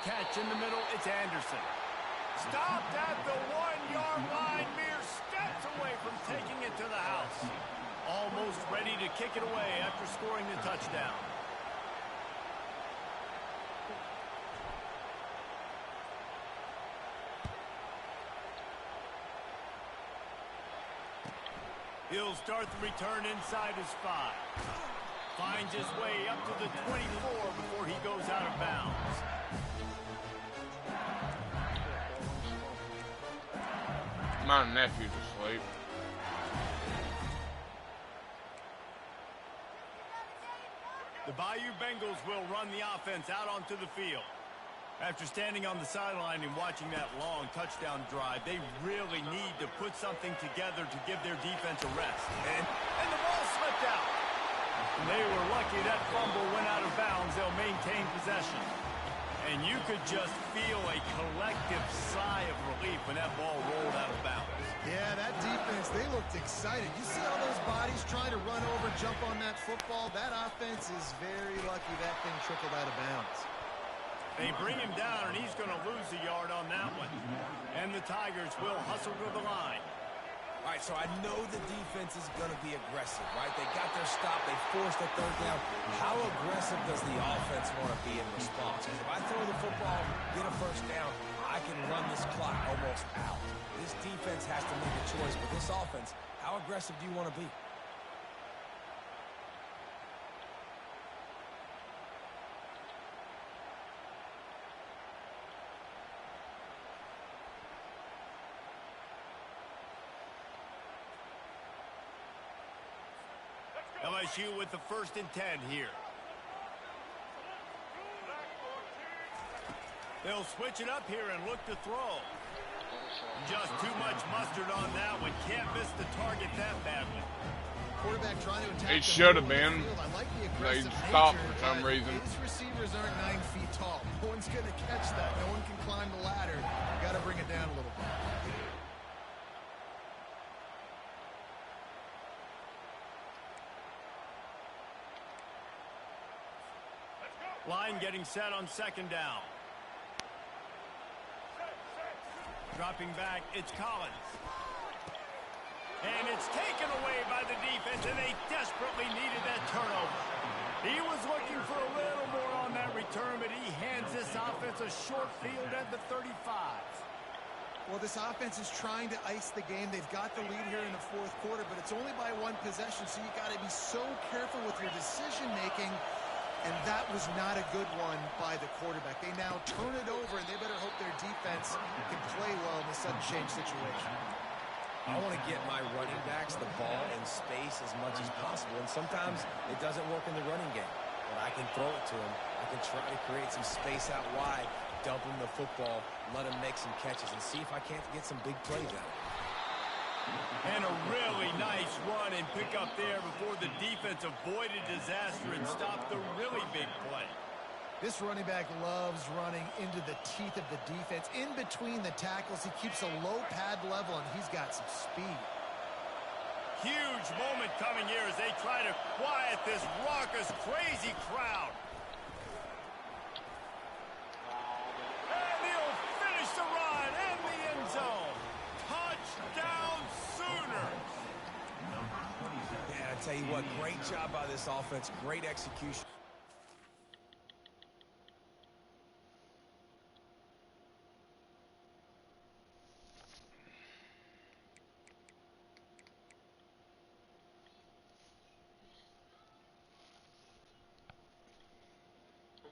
Speaker 1: Catch in the middle, it's Anderson. Stopped at the 1-yard line, mere steps away from taking it to the house. Almost ready to kick it away after scoring the touchdown. He'll start the return inside his 5. Finds his way up to the 24 before he goes out of bounds.
Speaker 3: My nephew's asleep.
Speaker 1: The Bayou Bengals will run the offense out onto the field. After standing on the sideline and watching that long touchdown drive, they really need to put something together to give their defense a rest. And the ball slipped out. They were lucky that fumble went out of bounds. They'll maintain possession. And you could just feel a collective sigh of relief when that ball rolled out of bounds.
Speaker 4: Yeah, that defense, they looked excited. You see all those bodies trying to run over, jump on that football? That offense is very lucky that thing trickled out of bounds.
Speaker 1: They bring him down, and he's going to lose a yard on that one. And the Tigers will hustle to the line.
Speaker 2: All right, so I know the defense is going to be aggressive, right? They got their stop. They forced a third down. How aggressive does the offense want to be in response? Because if I throw the football, get a first down, I can run this clock almost out. This defense has to make a choice. But this offense, how aggressive do you want to be?
Speaker 1: LSU with the 1st and 10 here. They'll switch it up here and look to throw. Just too much mustard on that one. Can't miss the target that badly.
Speaker 4: Quarterback trying to attack.
Speaker 3: It should have been.
Speaker 4: I like the
Speaker 3: They
Speaker 4: aggressive
Speaker 3: stopped
Speaker 4: nature,
Speaker 3: for some
Speaker 4: but
Speaker 3: reason.
Speaker 4: His receivers aren't 9 feet tall. No one's going to catch that. No one can climb the ladder. You got to bring it down a little bit.
Speaker 1: Line getting set on 2nd down. Dropping back, it's Collins. And it's taken away by the defense, and they desperately needed that turnover. He was looking for a little more on that return, but he hands this offense a short field at the 35.
Speaker 4: Well, this offense is trying to ice the game. They've got the lead here in the 4th quarter, but it's only by 1 possession, so you got to be so careful with your decision-making. And that was not a good one by the quarterback. They now turn it over, and they better hope their defense can play well in the sudden change situation.
Speaker 2: I want to get my running backs the ball in space as much as possible, and sometimes it doesn't work in the running game. But I can throw it to them. I can try to create some space out wide, dump them the football, let them make some catches, and see if I can't get some big plays out of it.
Speaker 1: And a really nice run and pick up there before the defense avoided disaster and stopped the really big play.
Speaker 4: This running back loves running into the teeth of the defense. In between the tackles, he keeps a low pad level, and he's got some speed.
Speaker 1: Huge moment coming here as they try to quiet this raucous, crazy crowd. And he'll finish the run in the end zone. Touchdown Sooners.
Speaker 2: Yeah, I tell you what, great job by this offense, great execution.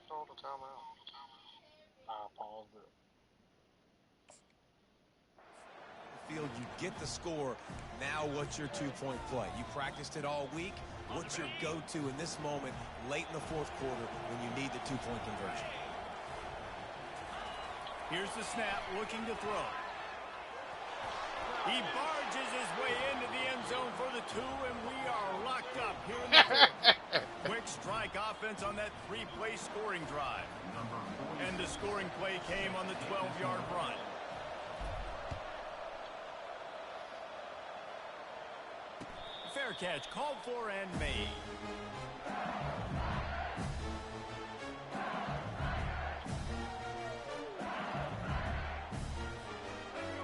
Speaker 5: Called a timeout. I paused it.
Speaker 2: Field, you get the score. Now what's your two-point play? You practiced it all week. What's your go-to in this moment late in the fourth quarter when you need the two-point conversion?
Speaker 1: Here's the snap, looking to throw. He barges his way into the end zone for the two, and we are locked up here in the fourth. Quick strike offense on that three-play scoring drive. And the scoring play came on the 12-yard run. Fair catch called for and made.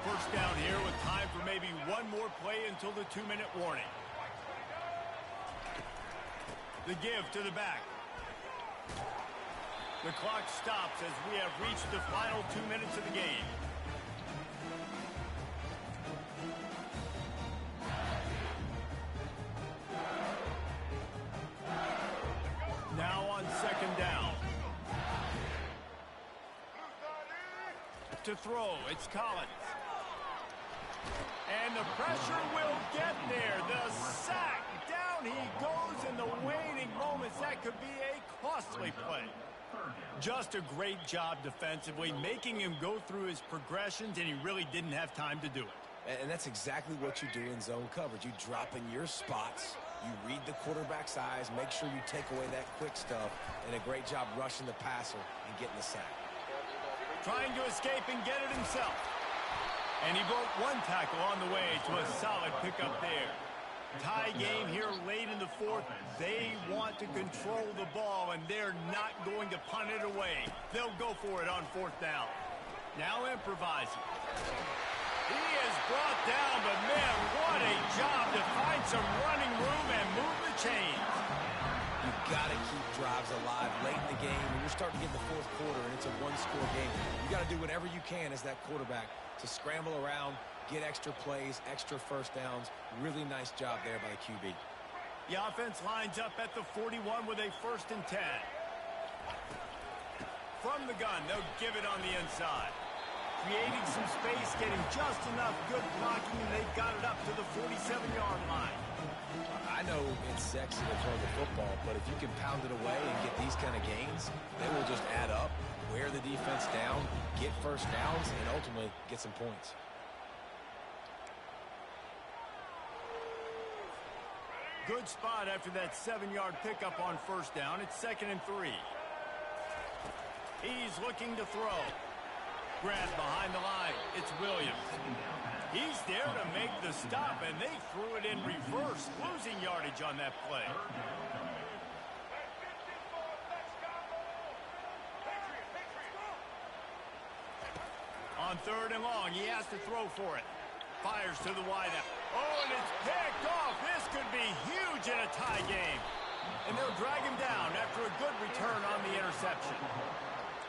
Speaker 1: First down here with time for maybe one more play until the 2-minute warning. The give to the back. The clock stops as we have reached the final 2 minutes of the game. Now on second down. To throw, it's Collins. And the pressure will get there. The sack. Down he goes in the waning moments. That could be a costly play. Just a great job defensively, making him go through his progressions, and he really didn't have time to do it.
Speaker 2: And that's exactly what you do in zone coverage. You drop in your spots. You read the quarterback's eyes, make sure you take away that quick stuff, and a great job rushing the passer and getting the sack.
Speaker 1: Trying to escape and get it himself. And he broke one tackle on the way to a solid pickup there. Tie game here late in the fourth. They want to control the ball, and they're not going to punt it away. They'll go for it on fourth down. Now improvising. He is brought down, but man, what a job to find some running room and move the chains.
Speaker 2: You've got to keep drives alive late in the game. When you're starting to get in the fourth quarter and it's a one-score game, you got to do whatever you can as that quarterback to scramble around, get extra plays, extra first downs. Really nice job there by the QB.
Speaker 1: The offense lines up at the 41 with a 1st and 10. From the gun, they'll give it on the inside. Creating some space, getting just enough good blocking, and they've got it up to the 47-yard line.
Speaker 2: I know it's sexy to throw the football, but if you can pound it away and get these kind of gains, they will just add up, wear the defense down, get first downs, and ultimately get some points.
Speaker 1: Good spot after that 7-yard pickup on first down. It's 2nd and 3. He's looking to throw. Grab behind the line. It's Williams. He's there to make the stop, and they threw it in reverse, losing yardage on that play. On 3rd and long, he has to throw for it. Fires to the wideout. Oh, and it's picked off. This could be huge in a tie game. And they'll drag him down after a good return on the interception.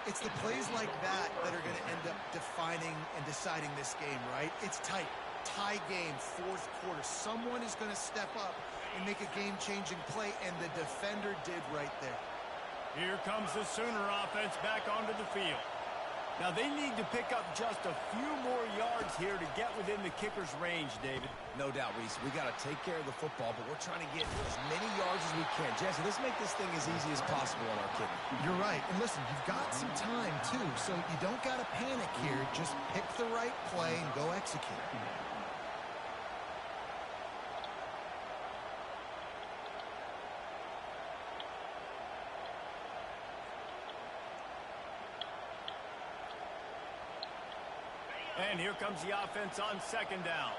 Speaker 4: It's the plays like that that are going to end up defining and deciding this game, right? It's tight. Tie game, fourth quarter. Someone is going to step up and make a game-changing play, and the defender did right there.
Speaker 1: Here comes the Sooner offense back onto the field. Now, they need to pick up just a few more yards here to get within the kicker's range, David.
Speaker 2: No doubt, Reese. We got to take care of the football, but we're trying to get as many yards as we can. Jesse, let's make this thing as easy as possible on our kicker.
Speaker 4: You're right. And listen, you've got some time, too, so you don't got to panic here. Just pick the right play and go execute.
Speaker 1: And here comes the offense on 2nd down.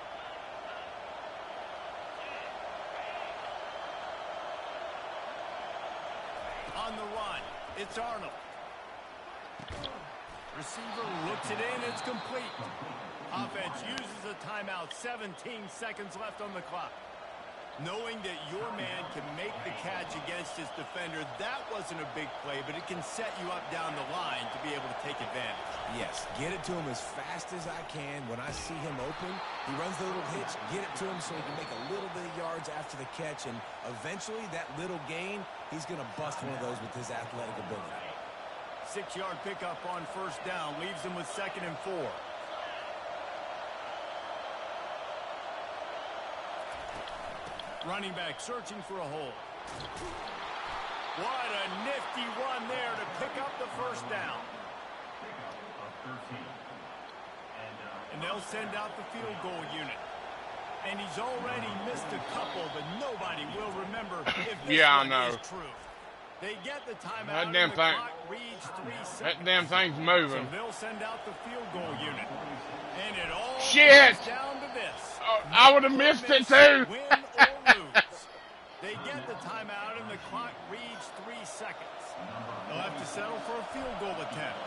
Speaker 1: On the run, it's Arnold. Receiver looks it in, it's complete. Offense uses a timeout, 17 seconds left on the clock. Knowing that your man can make the catch against his defender, that wasn't a big play, but it can set you up down the line to be able to take advantage.
Speaker 2: Yes, get it to him as fast as I can. When I see him open, he runs the little hitch, get it to him so he can make a little bit of yards after the catch, and eventually that little gain, he's going to bust one of those with his athletic ability.
Speaker 1: 6-yard pickup on first down leaves them with 2nd and 4. Running back searching for a hole. What a nifty run there to pick up the first down. And they'll send out the field goal unit. And he's already missed a couple, but nobody will remember if this one is true. They get the timeout.
Speaker 3: That damn thing.
Speaker 1: Reads 3 seconds.
Speaker 3: That damn thing's moving.
Speaker 1: So they'll send out the field goal unit. And it all
Speaker 3: Shit!
Speaker 1: comes down to this.
Speaker 3: I would have missed it too.
Speaker 1: Win or lose. They get the timeout and the clock reads 3 seconds. They'll have to settle for a field goal attempt.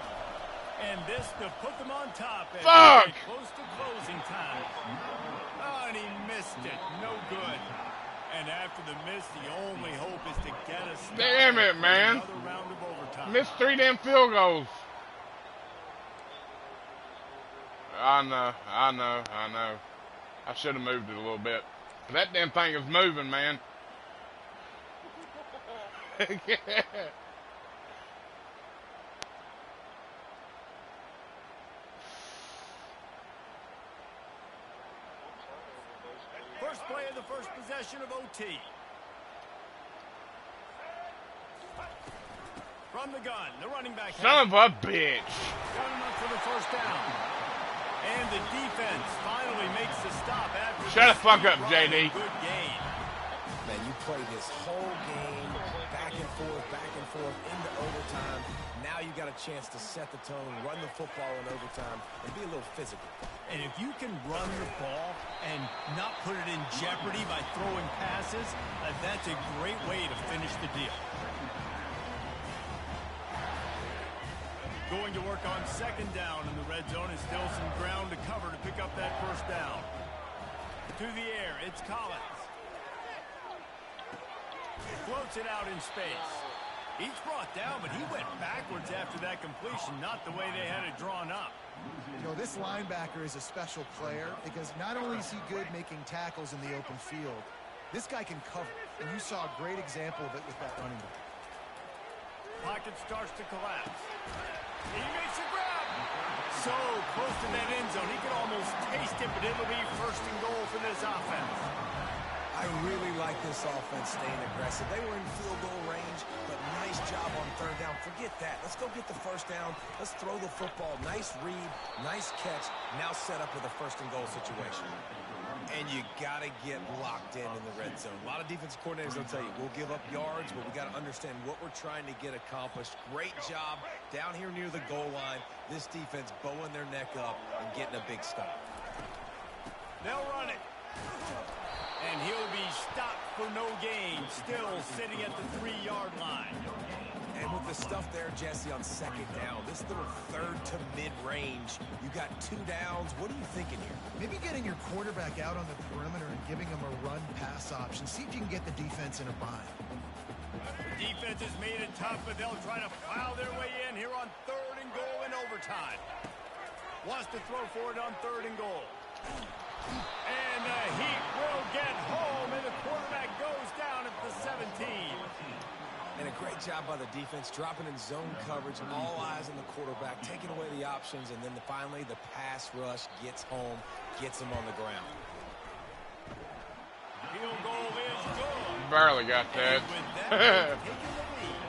Speaker 1: And this to put them on top as they get close to closing time. Oh, and he missed it. No good. And after the miss, the only hope is to get a stop.
Speaker 3: Damn it, man.
Speaker 1: Another round of overtime.
Speaker 3: Missed 3 damn field goals. I know. I should have moved it a little bit. But that damn thing is moving, man.
Speaker 1: First play of the first possession of OT. From the gun, the running back.
Speaker 3: Son of a bitch.
Speaker 1: Got him up for the first down. And the defense finally makes the stop after.
Speaker 3: Shut the fuck up, JD.
Speaker 1: Good game.
Speaker 2: Man, you played this whole game back and forth into overtime. Now you got a chance to set the tone, run the football in overtime, and be a little physical.
Speaker 1: And if you can run the ball and not put it in jeopardy by throwing passes, that's a great way to finish the deal. Going to work on 2nd down in the red zone is still some ground to cover to pick up that first down. To the air, it's Collins. Floats it out in space. He's brought down, but he went backwards after that completion, not the way they had it drawn up.
Speaker 4: You know, this linebacker is a special player because not only is he good making tackles in the open field, this guy can cover. And you saw a great example of it with that running back.
Speaker 1: Pocket starts to collapse. He makes a grab. So close to that end zone, he can almost taste it, but it'll be 1st and goal for this offense.
Speaker 2: I really like this offense staying aggressive. They were in field goal range, but nice job on 3rd down. Forget that. Let's go get the first down. Let's throw the football. Nice read, nice catch. Now set up with a 1st and goal situation. And you got to get locked in the red zone. A lot of defensive coordinators will tell you, we'll give up yards, but we got to understand what we're trying to get accomplished. Great job down here near the goal line. This defense bowing their neck up and getting a big stop.
Speaker 1: They'll run it. And he'll be stopped for no gain, still sitting at the 3-yard line.
Speaker 2: And with the stuff there, Jesse, on 2nd down, this little 3rd to mid-range, you got 2 downs. What are you thinking here?
Speaker 4: Maybe getting your quarterback out on the perimeter and giving him a run-pass option. See if you can get the defense in a bind.
Speaker 1: The defense has made it tough, but they'll try to plow their way in here on 3rd and goal in overtime. Wants to throw for it on 3rd and goal. And the Heat will get home, and the quarterback goes down at the 17.
Speaker 2: And a great job by the defense, dropping in zone coverage, all eyes on the quarterback, taking away the options, and then finally the pass rush gets home, gets him on the ground.
Speaker 1: Field goal is good.
Speaker 3: Barely got that.
Speaker 1: And with that, they're taking the lead.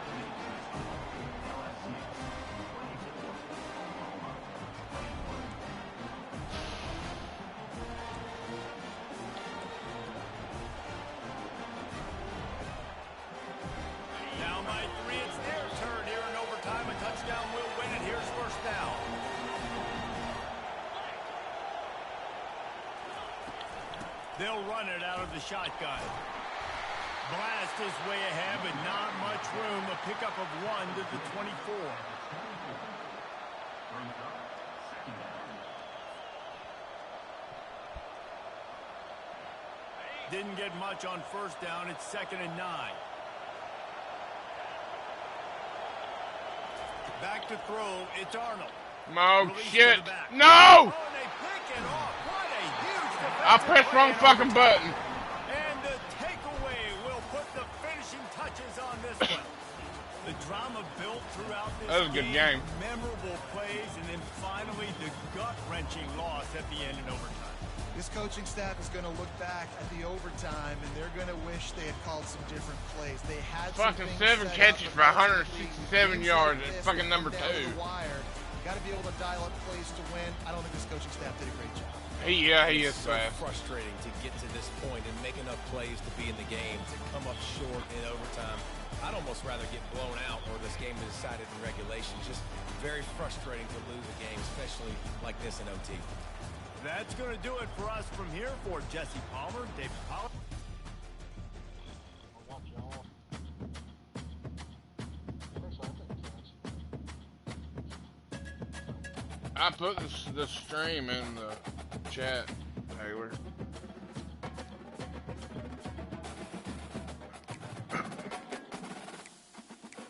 Speaker 1: They'll run it out of the shotgun. Blast is way ahead, but not much room. A pickup of 1 to the 24. Didn't get much on 1st down. It's 2nd and 9. Back to throw. It's Arnold.
Speaker 3: Oh,
Speaker 1: Release
Speaker 3: shit.
Speaker 1: to the back.
Speaker 3: No!
Speaker 1: Oh, they pick it off. What a huge defensive
Speaker 3: I pressed
Speaker 1: play
Speaker 3: wrong
Speaker 1: in
Speaker 3: fucking
Speaker 1: overtime.
Speaker 3: button.
Speaker 1: And the takeaway will put the finishing touches on this one. The drama built throughout this
Speaker 3: That was a good game.
Speaker 1: Memorable plays, and then finally the gut-wrenching loss at the end in overtime.
Speaker 4: This coaching staff is going to look back at the overtime, and they're going to wish they had called some different plays. They had
Speaker 3: fucking 7 catches for 167 yards at fucking number 2.
Speaker 4: Got to be able to dial up plays to win. I don't think this coaching staff did a great job.
Speaker 3: He is
Speaker 2: so
Speaker 3: fast.
Speaker 2: frustrating to get to this point and make enough plays to be in the game, to come up short in overtime. I'd almost rather get blown out or this game is decided in regulation. Just very frustrating to lose a game, especially like this in OT.
Speaker 1: That's going to do it for us from here. For Jesse Palmer, David Pollack.
Speaker 3: I put the stream in the chat, Taylor.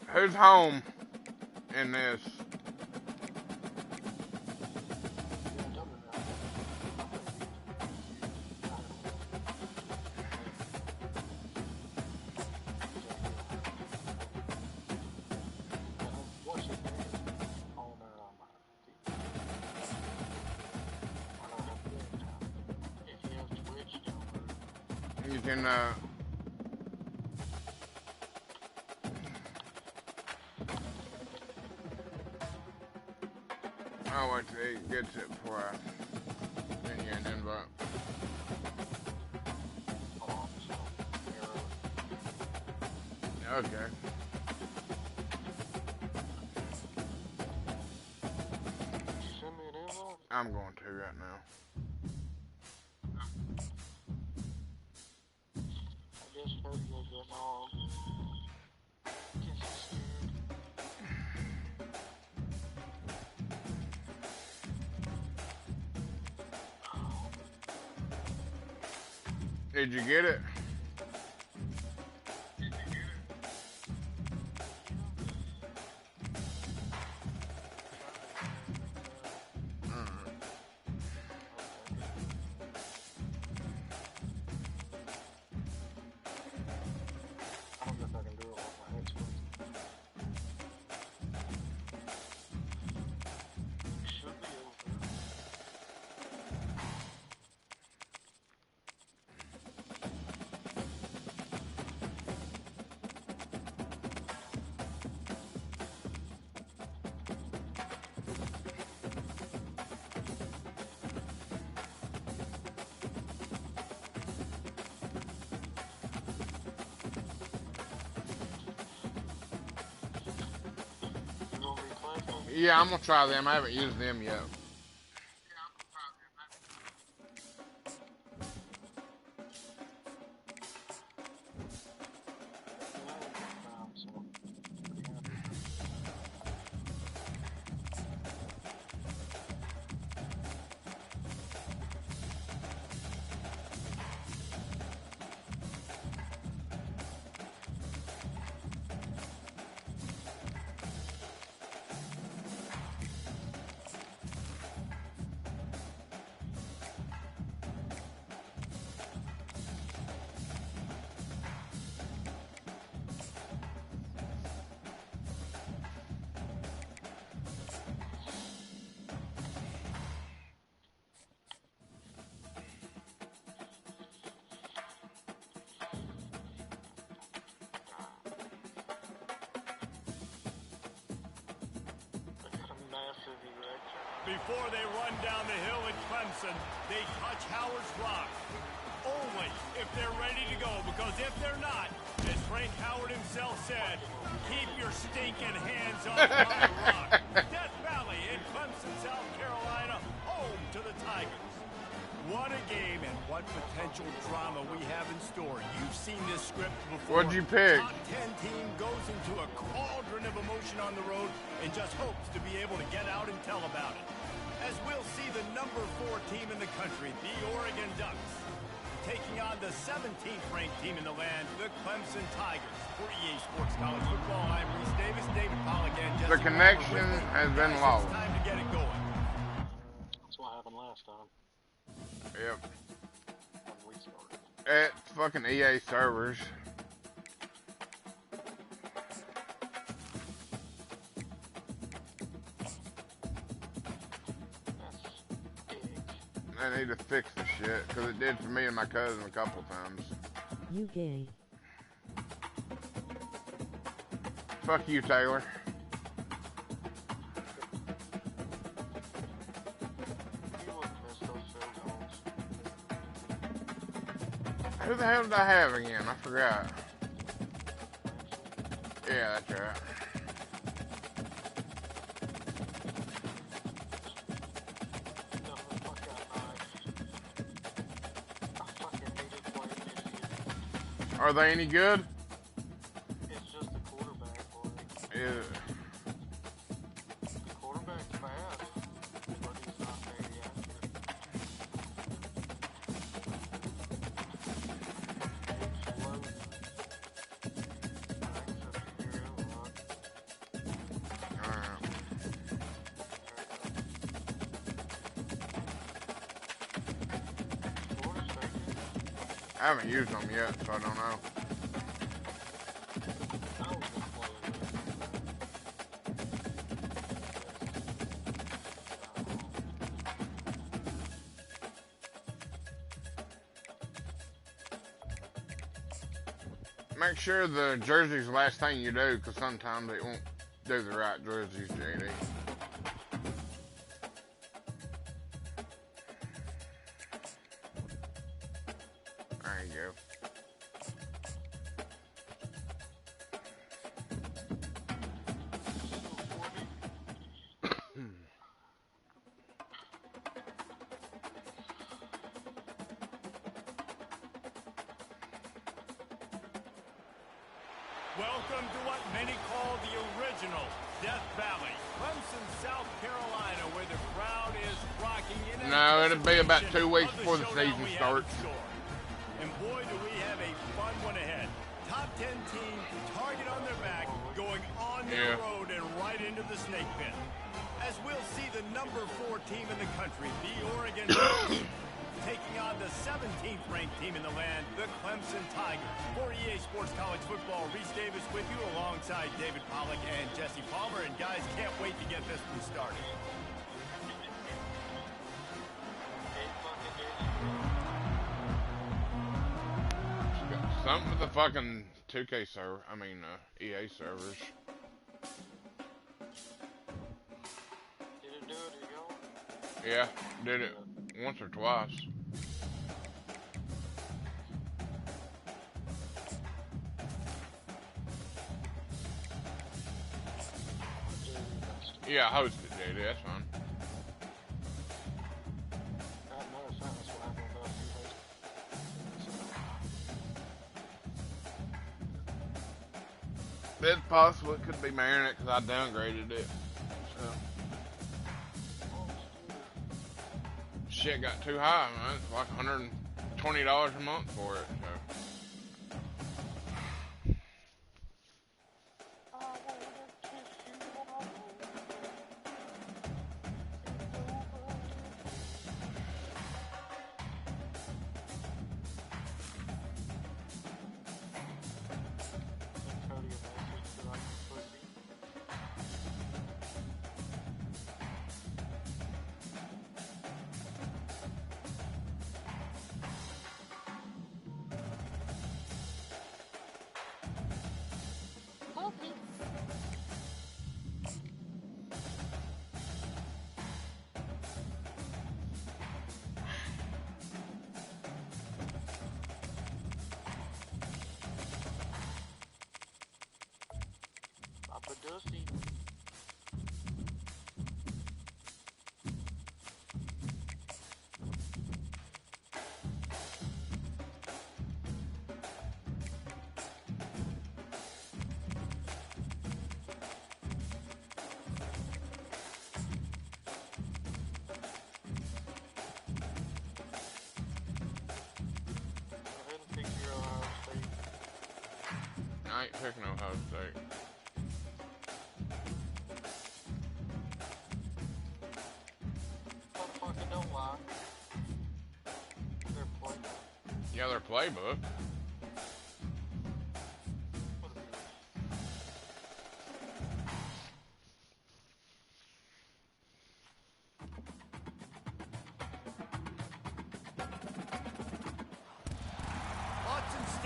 Speaker 3: Who's home in this? You can, I'll wait till he gets it before I send you an invite. Okay.
Speaker 5: Send me an invite?
Speaker 3: I'm going to right now.
Speaker 5: I guess maybe you'll get on.
Speaker 3: Did you get it?
Speaker 5: I don't know if I can do it with my Xbox. Should be over. You gonna be playing?
Speaker 3: Yeah, I'm gonna try them. I haven't used them yet. Massive erection.
Speaker 1: Before they run down the hill at Clemson, they touch Howard's Rock. Only if they're ready to go, because if they're not, as Frank Howard himself said, keep your stinking hands off my rock. Death Valley in Clemson, South Carolina, home to the Tigers. What a game and what potential drama we have in store. You've seen this script before.
Speaker 3: What'd you pick?
Speaker 1: Top 10 team goes into a cauldron of emotion on the road and just hopes to be able to get out and tell about it. As we'll see the number 4 team in the country, the Oregon Ducks, taking on the 17th ranked team in the land, the Clemson Tigers. For EA Sports College Football, I'm Reese Davis, David Pollack, and Jesse
Speaker 3: The connection has been
Speaker 1: Guys,
Speaker 3: lost.
Speaker 1: it's time to get it going.
Speaker 5: That's what happened last time
Speaker 3: Yep.
Speaker 5: when we started.
Speaker 3: At fucking EA servers. They need to fix this shit, because it did for me and my cousin a couple times.
Speaker 6: You gay.
Speaker 3: Fuck you, Taylor.
Speaker 5: You wouldn't miss those field goals.
Speaker 3: Who the hell did I have again? I forgot. Yeah, that's right.
Speaker 5: No, the fuck out nice. I fucking hated playing this year.
Speaker 3: Are they any good?
Speaker 5: It's just the quarterback, boy.
Speaker 3: Yeah.
Speaker 5: The quarterback's fast, but he's not very accurate. He's slow. Thanks for figuring it out.
Speaker 3: Alright.
Speaker 5: Florida State,
Speaker 3: I haven't used them yet, so I don't know.
Speaker 5: I was gonna play with
Speaker 3: Make sure the jersey's the last thing you do, because sometimes they won't do the right jerseys, JD. There you go.
Speaker 1: Welcome to what many call the original Death Valley, Clemson, South Carolina, where the crowd is rocking in.
Speaker 3: No, it'll be about 2 weeks
Speaker 1: of
Speaker 3: before the
Speaker 1: showdown
Speaker 3: season
Speaker 1: we have in
Speaker 3: starts.
Speaker 1: store. And boy, do we have a fun one ahead. Top 10 team, target on their back, going on their
Speaker 3: Yeah.
Speaker 1: road and right into the snake pit. As we'll see the number 4 team in the country, the Oregon Ducks, taking on the 17th ranked team in the land, the Clemson Tigers. For EA Sports College Football, Reese Davis with you alongside David Pollack and Jesse Palmer. And guys, can't wait to get this one started.
Speaker 3: Something with the fucking 2K server, EA servers.
Speaker 5: Did it do it again?
Speaker 3: Yeah, did it once or twice. Yeah, I hosted JD, that's fine.
Speaker 5: I had another sentence what happened about you.
Speaker 3: It's possible it could be my internet because I downgraded it. So. Shit got too high, man. It's like $120 a month for it. So.
Speaker 5: Papa Dusty. Go ahead and pick your Ohio State.
Speaker 3: I ain't picking Ohio State.
Speaker 5: Motherfucker, don't lie. Their playbook.
Speaker 3: Yeah, their playbook.
Speaker 5: What is it?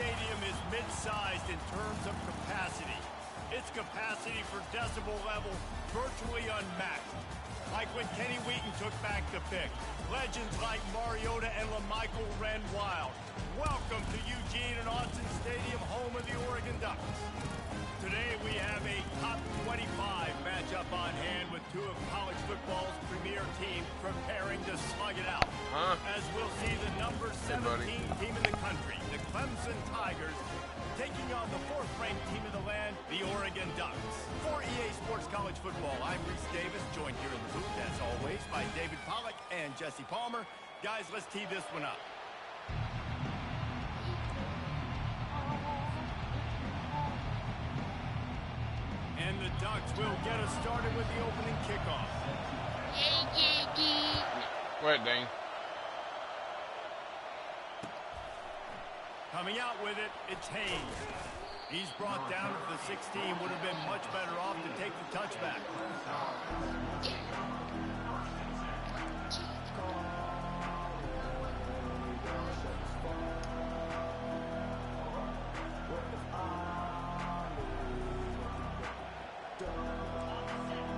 Speaker 1: stadium is mid-sized in terms of capacity. Its capacity for decibel level virtually unmatched. Like when Kenny Wheaton took back the pick. Legends like Mariota and LaMichael ran wild. Welcome to Eugene and Austin Stadium, home of the Oregon Ducks. Today we have a top 25 matchup on hand with two of college football's premier teams preparing to slug it out. As we'll see the number 17 team in the country, the Clemson Tigers, taking on the fourth-ranked team in the land, the Oregon Ducks. For EA Sports College Football, I'm Reese Davis, joined here in the booth, as always, by David Pollack and Jesse Palmer. Guys, let's tee this one up. And the Ducks will get us started with the opening kickoff.
Speaker 3: Wait, Dane.
Speaker 1: Coming out with it, it's Hayes. He's brought down to the 16. Would have been much better off to take the touchback.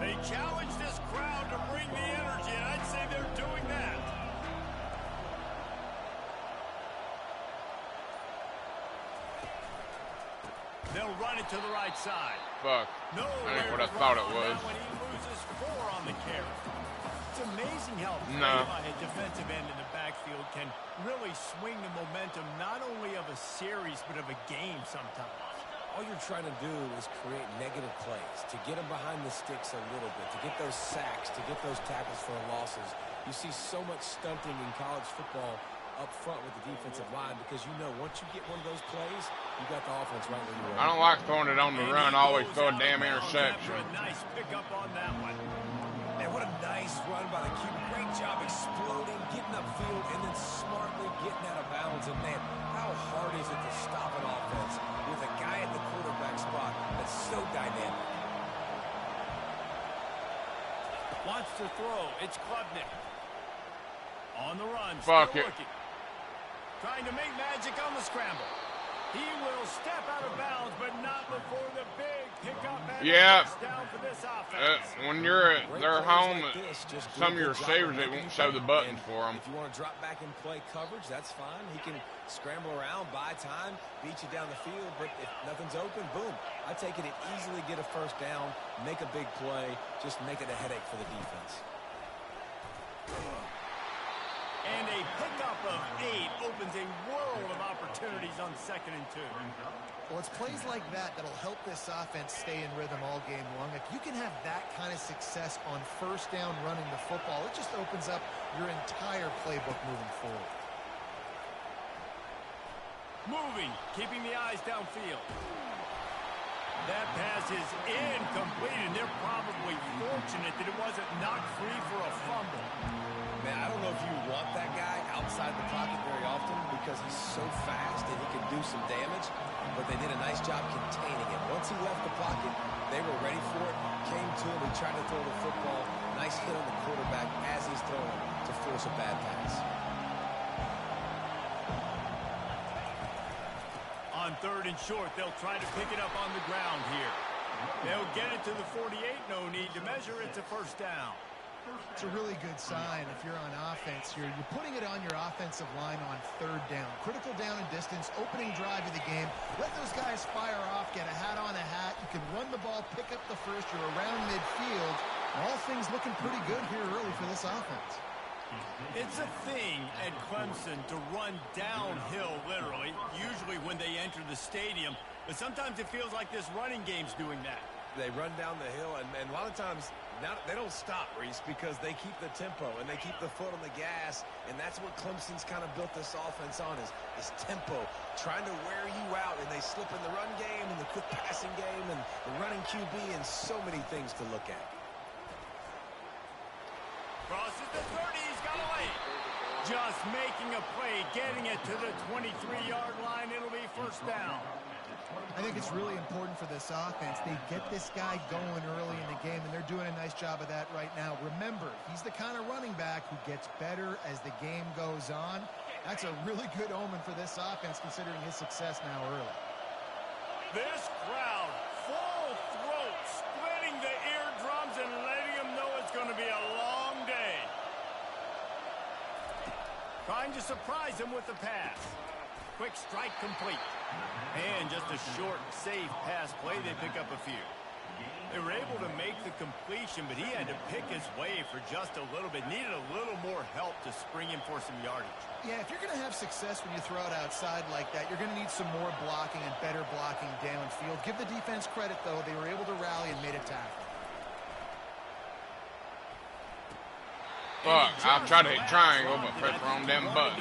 Speaker 1: They challenge this crowd to bring the energy, and I'd say they're doing that. They'll run it to the right side.
Speaker 3: Fuck.
Speaker 1: No,
Speaker 3: that ain't what I thought it was.
Speaker 1: When he loses 4 on the carry. It's amazing how a defensive end in the backfield can really swing the momentum not only of a series but of a game sometimes.
Speaker 2: All you're trying to do is create negative plays, to get them behind the sticks a little bit, to get those sacks, to get those tackles for losses. You see so much stunting in college football up front with the defensive line because you know once you get one of those plays, you got the offense right where you want.
Speaker 3: I don't like throwing it on the run. I always throw a damn interception.
Speaker 1: A nice pickup on that one.
Speaker 2: And what a nice run by the QB. Great job exploding, getting upfield, and then smartly getting out of bounds. And man, how hard is it to stop an offense with a guy at the quarterback spot that's so dynamic?
Speaker 1: Wants to throw. It's Klubnik. On the run.
Speaker 3: Fuck it.
Speaker 1: Looking. Trying to make magic on the scramble. He will step out of bounds, but not before the big pickup and touchdown for this offense.
Speaker 3: When you're at their home, some of your receivers, they won't show the buttons for them.
Speaker 2: If you want to drop back and play coverage, that's fine. He can scramble around, buy time, beat you down the field, but if nothing's open, boom. I take it and easily get a first down, make a big play, just make it a headache for the defense.
Speaker 1: And a pickup of 8 opens a world of opportunities on 2nd and 2.
Speaker 4: Well, it's plays like that that'll help this offense stay in rhythm all game long. If you can have that kind of success on first down running the football, it just opens up your entire playbook moving forward.
Speaker 1: Moving, keeping the eyes downfield. That pass is incomplete, and they're probably fortunate that it wasn't knocked free for a fumble.
Speaker 2: Man, I don't know if you want that guy outside the pocket very often because he's so fast and he can do some damage, but they did a nice job containing him. Once he left the pocket, they were ready for it, came to him, he tried to throw the football. Nice hit on the quarterback as he's throwing to force a bad pass.
Speaker 1: On 3rd and short, they'll try to pick it up on the ground here. They'll get it to the 48, no need to measure. It's a first down.
Speaker 4: It's a really good sign if you're on offense here. You're putting it on your offensive line on 3rd down. Critical down and distance, opening drive of the game. Let those guys fire off, get a hat on a hat. You can run the ball, pick up the first. You're around midfield. All things looking pretty good here early for this offense.
Speaker 1: It's a thing at Clemson to run downhill, literally, usually when they enter the stadium. But sometimes it feels like this running game's doing that.
Speaker 2: They run down the hill, and a lot of times now they don't stop, Reese, because they keep the tempo and they keep the foot on the gas, and that's what Clemson's kind of built this offense on is tempo, trying to wear you out, and they slip in the run game and the quick passing game and the running QB and so many things to look at.
Speaker 1: Crosses the 30, he's got away. Just making a play, getting it to the 23-yard line. It'll be first down.
Speaker 4: I think it's really important for this offense. They get this guy going early in the game, and they're doing a nice job of that right now. Remember, he's the kind of running back who gets better as the game goes on. That's a really good omen for this offense, considering his success now early.
Speaker 1: This crowd, full throat, splitting the eardrums and letting them know it's going to be a long day. Trying to surprise him with the pass. Quick strike complete. And just a short, safe pass play. They pick up a few. They were able to make the completion, but he had to pick his way for just a little bit. Needed a little more help to spring him for some yardage.
Speaker 4: Yeah, if you're going to have success when you throw it outside like that, you're going to need some more blocking and better blocking downfield. Give the defense credit, though. They were able to rally and made a tackle.
Speaker 3: Fuck, I tried to hit triangle, but press the wrong damn button.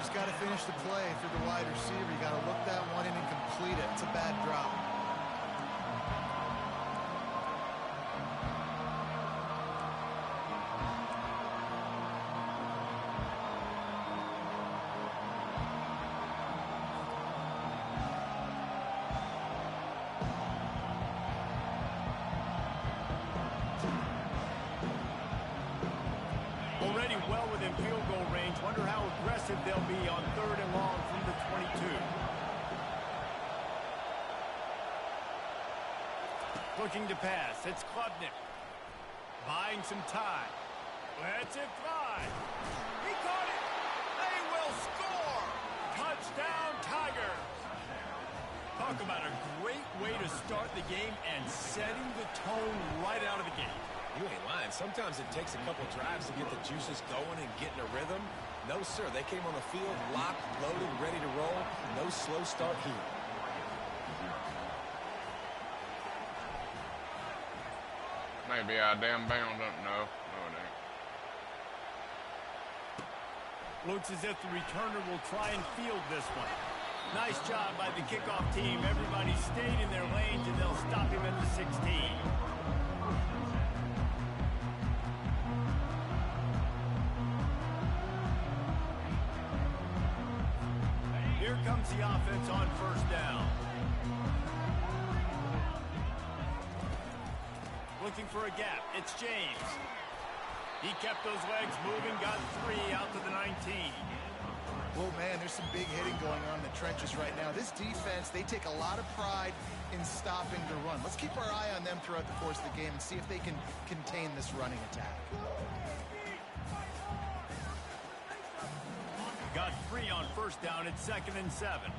Speaker 4: Just got to finish the play. If you're the wide receiver, you got to look that one in and complete it. It's a bad drop.
Speaker 1: Already well within field goal range. Wonder how aggressive they'll be on 3rd and long from the 22. Looking to pass. It's Klubnik. Buying some time. Lets it fly. He caught it. They will score. Touchdown, Tigers. Talk about a great way to start the game and setting the tone right out of the gate.
Speaker 2: You ain't lying. Sometimes it takes a couple drives to get the juices going and get in a rhythm. No, sir. They came on the field locked, loaded, ready to roll. No slow start here.
Speaker 3: Maybe I damn bound up. No, it ain't.
Speaker 1: Looks as if the returner will try and field this one. Nice job by the kickoff team. Everybody stayed in their lanes, and they'll stop him at the 16. Here comes the offense on 1st down. Looking for a gap. It's James. He kept those legs moving, got 3 out to the 19.
Speaker 4: Well, man, there's some big hitting going on in the trenches right now. This defense, they take a lot of pride in stopping the run. Let's keep our eye on them throughout the course of the game and see if they can contain this running attack.
Speaker 1: Got 3 on 1st down. It's 2nd and 7.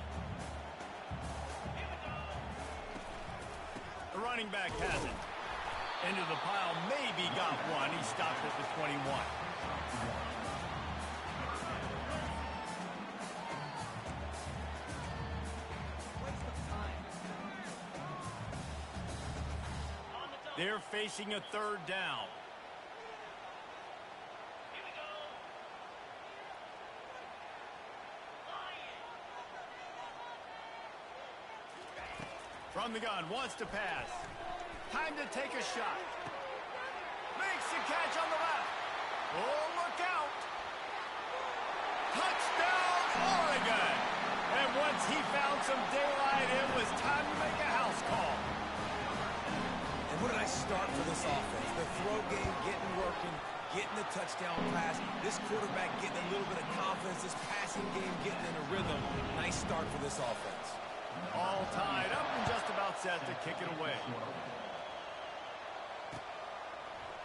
Speaker 1: The running back has it. Into the pile, maybe got 1. He stopped at the 21. They're facing a 3rd down. From the gun, wants to pass. Time to take a shot. Makes the catch on the left. Oh, look out. Touchdown, Oregon. And once he found some daylight, it was time to make a house call.
Speaker 2: And what a nice start for this offense. The throw game getting working, getting the touchdown pass. This quarterback getting a little bit of confidence. This passing game getting in a rhythm. Nice start for this offense.
Speaker 1: All tied up and just about set to kick it away.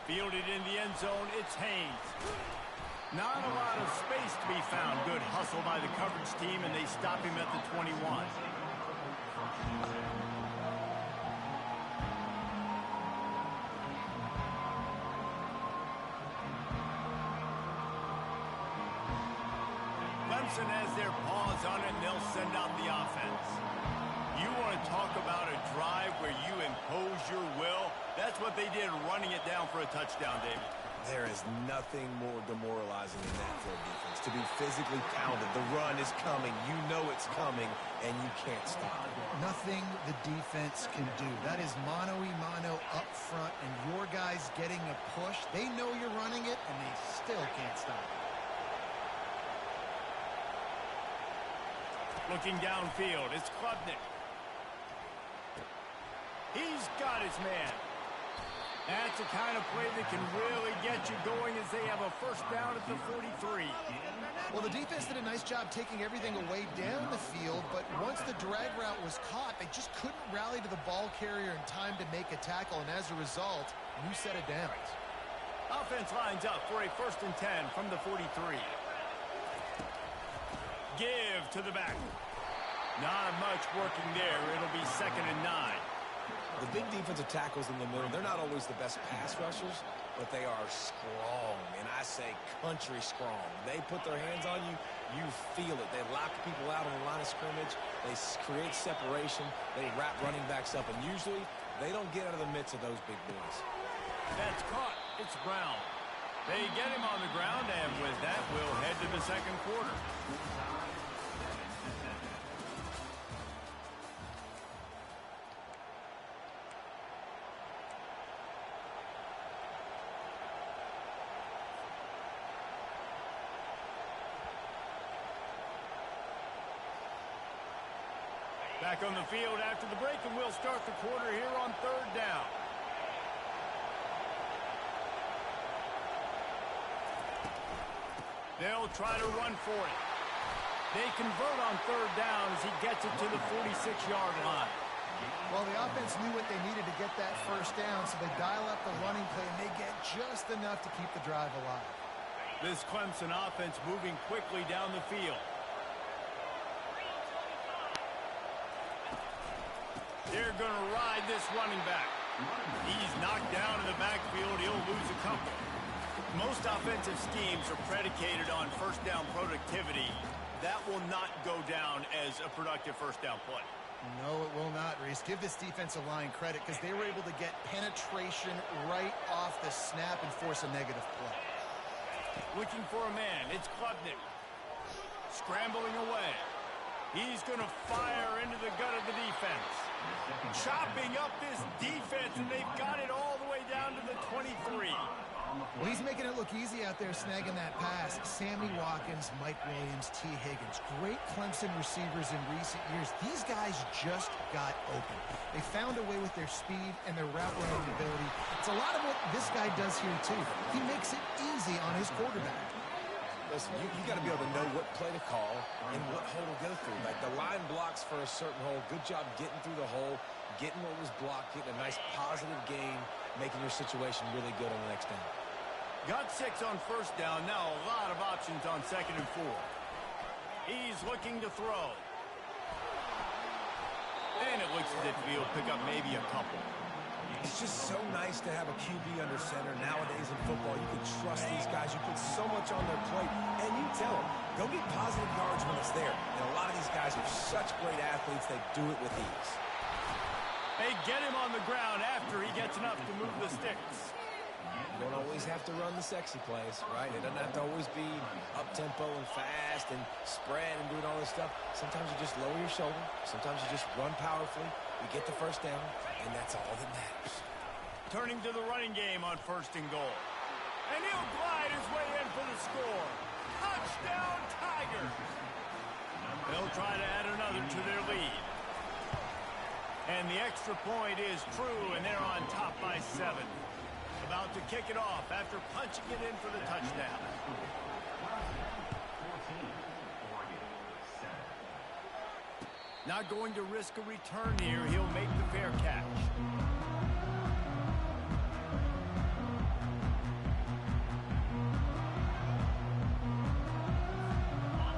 Speaker 1: Fielded in the end zone, it's Haynes. Not a lot of space to be found. Good hustle by the coverage team, and they stop him at the 21. Clemson has their paws on it, and they'll send out the offense. You want to talk about a drive where you impose your will? That's what they did, running it down for a touchdown, David.
Speaker 2: There is nothing more demoralizing than that for a defense. To be physically pounded. The run is coming. You know it's coming, and you can't stop it.
Speaker 4: Nothing the defense can do. That is mano-a-mano up front, and your guys getting a push. They know you're running it, and they still can't stop it.
Speaker 1: Looking downfield, it's Klubnik. He's got his man. That's the kind of play that can really get you going as they have a first down at the 43.
Speaker 4: Well, the defense did a nice job taking everything away down the field, but once the drag route was caught, they just couldn't rally to the ball carrier in time to make a tackle, and as a result, new set of downs.
Speaker 1: Offense lines up for a 1st and 10 from the 43. Give to the back. Not much working there. It'll be 2nd and 9.
Speaker 2: The big defensive tackles in the middle, they're not always the best pass rushers, but they are strong, and I say country strong. They put their hands on you, you feel it. They lock people out on the line of scrimmage. They create separation. They wrap running backs up, and usually they don't get out of the midst of those big boys.
Speaker 1: That's caught. It's Brown. They get him on the ground, and with that, we'll head to the 2nd quarter. Back on the field after the break, and we'll start the quarter here on 3rd down. They'll try to run for it. They convert on 3rd down as he gets it to the 46-yard line.
Speaker 4: Well, the offense knew what they needed to get that first down, so they dial up the running play, and they get just enough to keep the drive alive.
Speaker 1: This Clemson offense moving quickly down the field. They're going to ride this running back. He's knocked down in the backfield. He'll lose a couple. Most offensive schemes are predicated on 1st down productivity. That will not go down as a productive 1st down play.
Speaker 4: No, it will not, Reese. Give this defensive line credit because they were able to get penetration right off the snap and force a negative play.
Speaker 1: Looking for a man. It's Klubnik. Scrambling away. He's going to fire into the gut of the defense. Chopping up this defense, and they've got it all the way down to the 23.
Speaker 4: Well, he's making it look easy out there snagging that pass. Sammy Watkins, Mike Williams, T. Higgins. Great Clemson receivers in recent years. These guys just got open. They found a way with their speed and their route running ability. It's a lot of what this guy does here, too. He makes it easy on his quarterback.
Speaker 2: Listen, you got to be able to know what play to call and what hole to go through. Like the line blocks for a certain hole. Good job getting through the hole, getting what was blocked, getting a nice positive gain, making your situation really good on the next down.
Speaker 1: Got 6 on 1st down. Now a lot of options on 2nd and 4. He's looking to throw. And it looks as if he'll pick up maybe a couple.
Speaker 2: It's just so nice to have a QB under center. Nowadays in football, you can trust these guys. You put so much on their plate, and you tell them, go get positive yards when it's there. And a lot of these guys are such great athletes, they do it with ease.
Speaker 1: They get him on the ground after he gets enough to move the sticks.
Speaker 2: You don't always have to run the sexy plays, right? It doesn't have to always be up-tempo and fast and spread and doing all this stuff. Sometimes you just lower your shoulder. Sometimes you just run powerfully. You get the first down, and that's all that matters.
Speaker 1: Turning to the running game on 1st and goal. And he'll glide his way in for the score. Touchdown, Tigers! They'll try to add another to their lead. And the extra point is true, and they're on top by 7. About to kick it off after punching it in for the touchdown. Not going to risk a return here. He'll make the fair catch.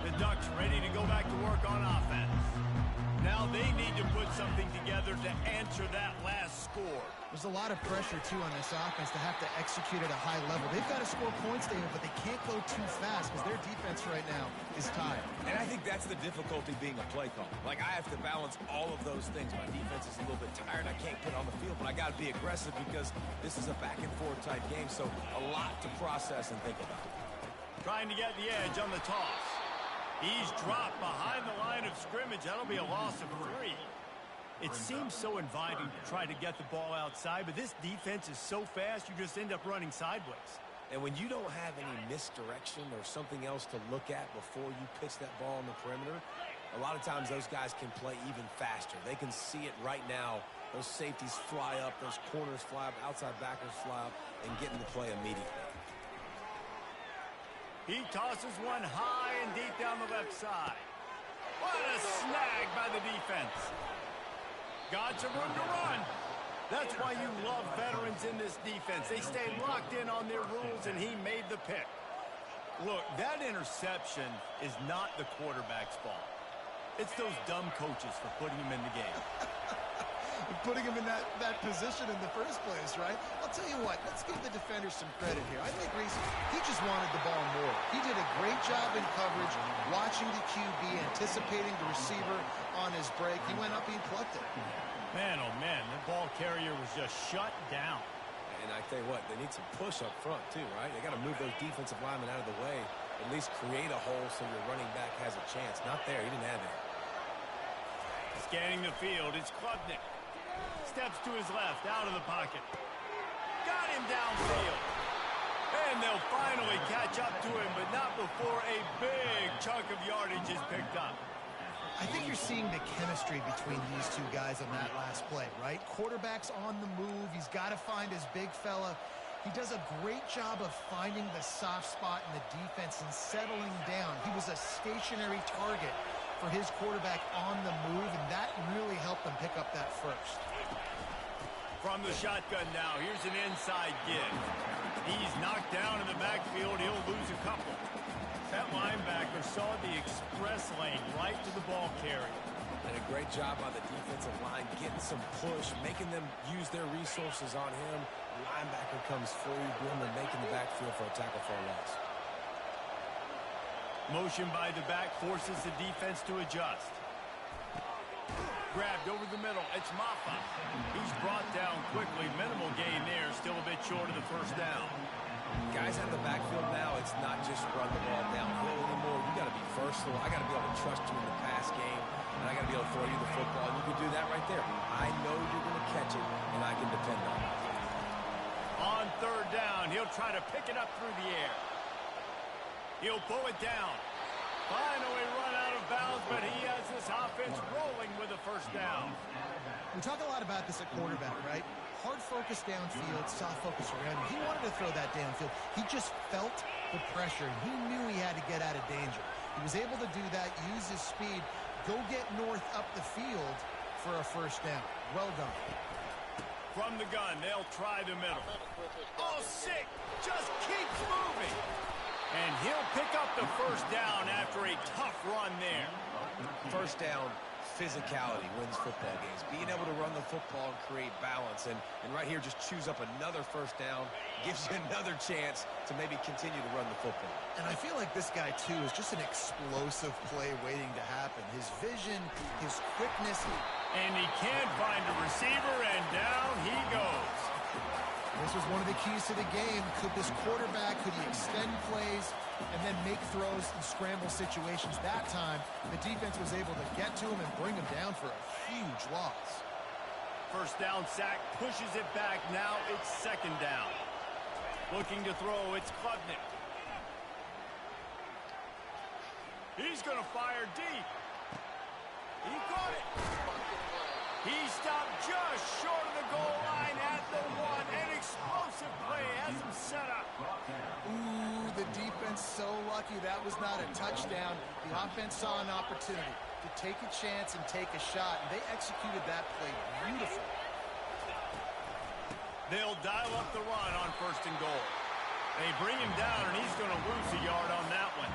Speaker 1: The Ducks ready to go back to work on offense. Now they need to put something together to answer that last score.
Speaker 4: There's a lot of pressure, too, on this offense to have to execute at a high level. They've got to score points, David, but they can't go too fast because their defense right now is tired.
Speaker 2: And I think that's the difficulty being a play call. Like, I have to balance all of those things. My defense is a little bit tired. I can't put on the field, but I got to be aggressive because this is a back-and-forth type game, so a lot to process and think about.
Speaker 1: Trying to get the edge on the toss. He's dropped behind the line of scrimmage. That'll be a loss of 3. It seems so inviting to try to get the ball outside, but this defense is so fast, you just end up running sideways.
Speaker 2: And when you don't have any misdirection or something else to look at before you pitch that ball on the perimeter, a lot of times those guys can play even faster. They can see it right now Those safeties fly up, those corners fly up, outside backers fly up, and get into play immediately.
Speaker 1: He tosses one high and deep down the left side. What a snag by the defense. Got some room to run. That's why you love veterans in this defense. They stay locked in on their rules, and he made the pick. Look, that interception is not the quarterback's fault. It's those dumb coaches for putting him in the game.
Speaker 4: Putting him in that position in the first place, right? I'll tell you what, let's give the defender some credit here. I think Reese, he just wanted the ball more. He did a great job in coverage, watching the QB, anticipating the receiver on his break. He went up and he plucked it.
Speaker 1: Man, oh man, the ball carrier was just shut down.
Speaker 2: And I tell you what, they need some push up front too, right? They got to move those defensive linemen out of the way, at least create a hole so your running back has a chance. Not there, he didn't have it.
Speaker 1: Scanning the field, it's Klubnik. Steps to his left, out of the pocket. Got him downfield. And they'll finally catch up to him, but not before a big chunk of yardage is picked up.
Speaker 4: I think you're seeing the chemistry between these two guys on that last play, right? Quarterback's on the move. He's got to find his big fella. He does a great job of finding the soft spot in the defense and settling down. He was a stationary target for his quarterback on the move, and that really helped them pick up that first.
Speaker 1: From the shotgun now, here's an inside give. He's knocked down in the backfield. He'll lose a couple. That linebacker saw the express lane right to the ball carrier.
Speaker 2: And a great job by the defensive line, getting some push, making them use their resources on him. The linebacker comes free, boom, and making the backfield for a tackle for a loss.
Speaker 1: Motion by the back forces the defense to adjust. Grabbed over the middle. It's Maffa. He's brought down quickly. Minimal gain there. Still a bit short of the first down.
Speaker 2: Guys out of the backfield now, it's not just run the ball downhill anymore. You got to be versatile. I got to be able to trust you in the pass game, and I got to be able to throw you the football. And you can do that right there. I know you're going to catch it, and I can depend on it.
Speaker 1: On third down, he'll try to pick it up through the air. He'll pull it down. Finally run out of bounds, but he has this offense rolling with a first down.
Speaker 4: We talk a lot about this at quarterback, right? Hard focus downfield, soft focus around him. He wanted to throw that downfield. He just felt the pressure. He knew he had to get out of danger. He was able to do that, use his speed, go get north up the field for a first down. Well done.
Speaker 1: From the gun, they'll try the middle. Oh, sick! Just keeps moving. And he'll pick up the first down after a tough run there.
Speaker 2: First down, physicality wins football games. Being able to run the football and create balance. And right here, just choose up another first down. Gives you another chance to maybe continue to run the football.
Speaker 4: And I feel like this guy, too, is just an explosive play waiting to happen. His vision, his quickness.
Speaker 1: And he can't find a receiver, and down he goes.
Speaker 4: This was one of the keys to the game. Could this quarterback, could he extend plays and then make throws in scramble situations? That time, the defense was able to get to him and bring him down for a huge loss.
Speaker 1: First down sack, pushes it back. Now it's second down. Looking to throw, it's Klubnik. He's going to fire deep. He caught it. He stopped just short of the goal line at the one. An explosive play has him set up.
Speaker 4: Ooh, the defense so lucky that was not a touchdown. The offense saw an opportunity to take a chance and take a shot, and they executed that play beautifully.
Speaker 1: They'll dial up the run on first and goal. They bring him down, and he's going to lose a yard on that one.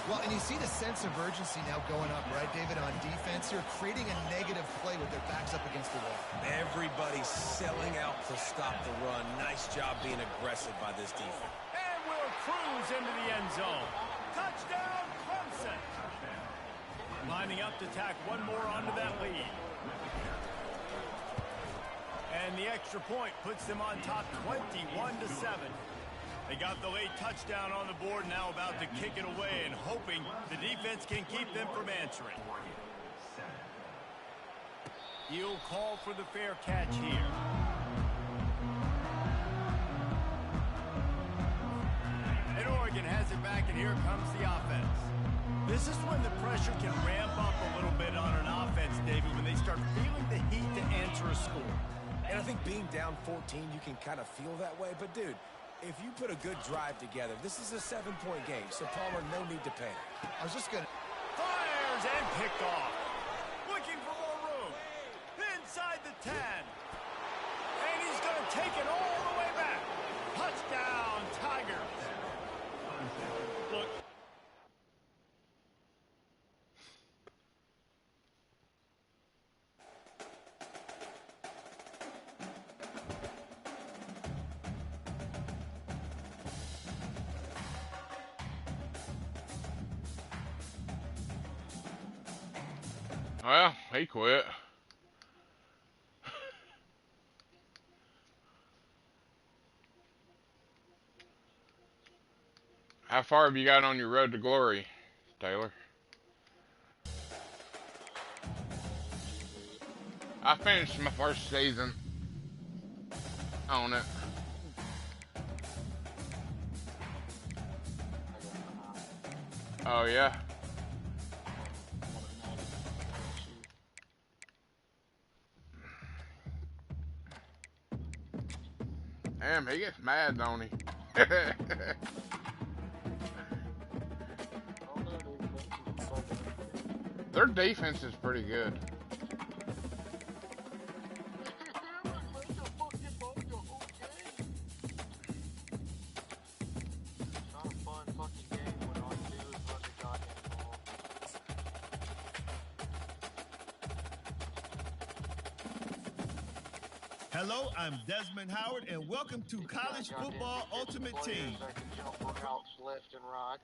Speaker 4: Well, and you see the sense of urgency now going up, right, David, on defense here, creating a negative play with their backs up against the wall.
Speaker 2: Everybody's selling out to stop the run. Nice job being aggressive by this defense.
Speaker 1: And will cruise into the end zone. Touchdown, Clemson. Lining up to tack one more onto that lead. And the extra point puts them on top 21-7. They got the late touchdown on the board, now about to kick it away and hoping the defense can keep them from answering. He'll call for the fair catch here. And Oregon has it back, and here comes the offense. This is when the pressure can ramp up a little bit on an offense, David, when they start feeling the heat to answer a score.
Speaker 2: And I think being down 14, you can kind of feel that way. But, dude, if you put a good drive together, this is a 7-point game. So, Palmer, no need to panic.
Speaker 4: I was just going to...
Speaker 1: Fires and picked off. Looking for more room. Inside the 10. And he's going to take it all the way back. Touchdown, Tigers. Look.
Speaker 3: Well, he quit. How far have you got on your road to glory, Taylor? I finished my first season on it. Oh, yeah? Damn, he gets mad, don't he? Their defense is pretty good.
Speaker 6: Hello, I'm Desmond Howard, and welcome to College Football Ultimate Team.
Speaker 5: Left and right.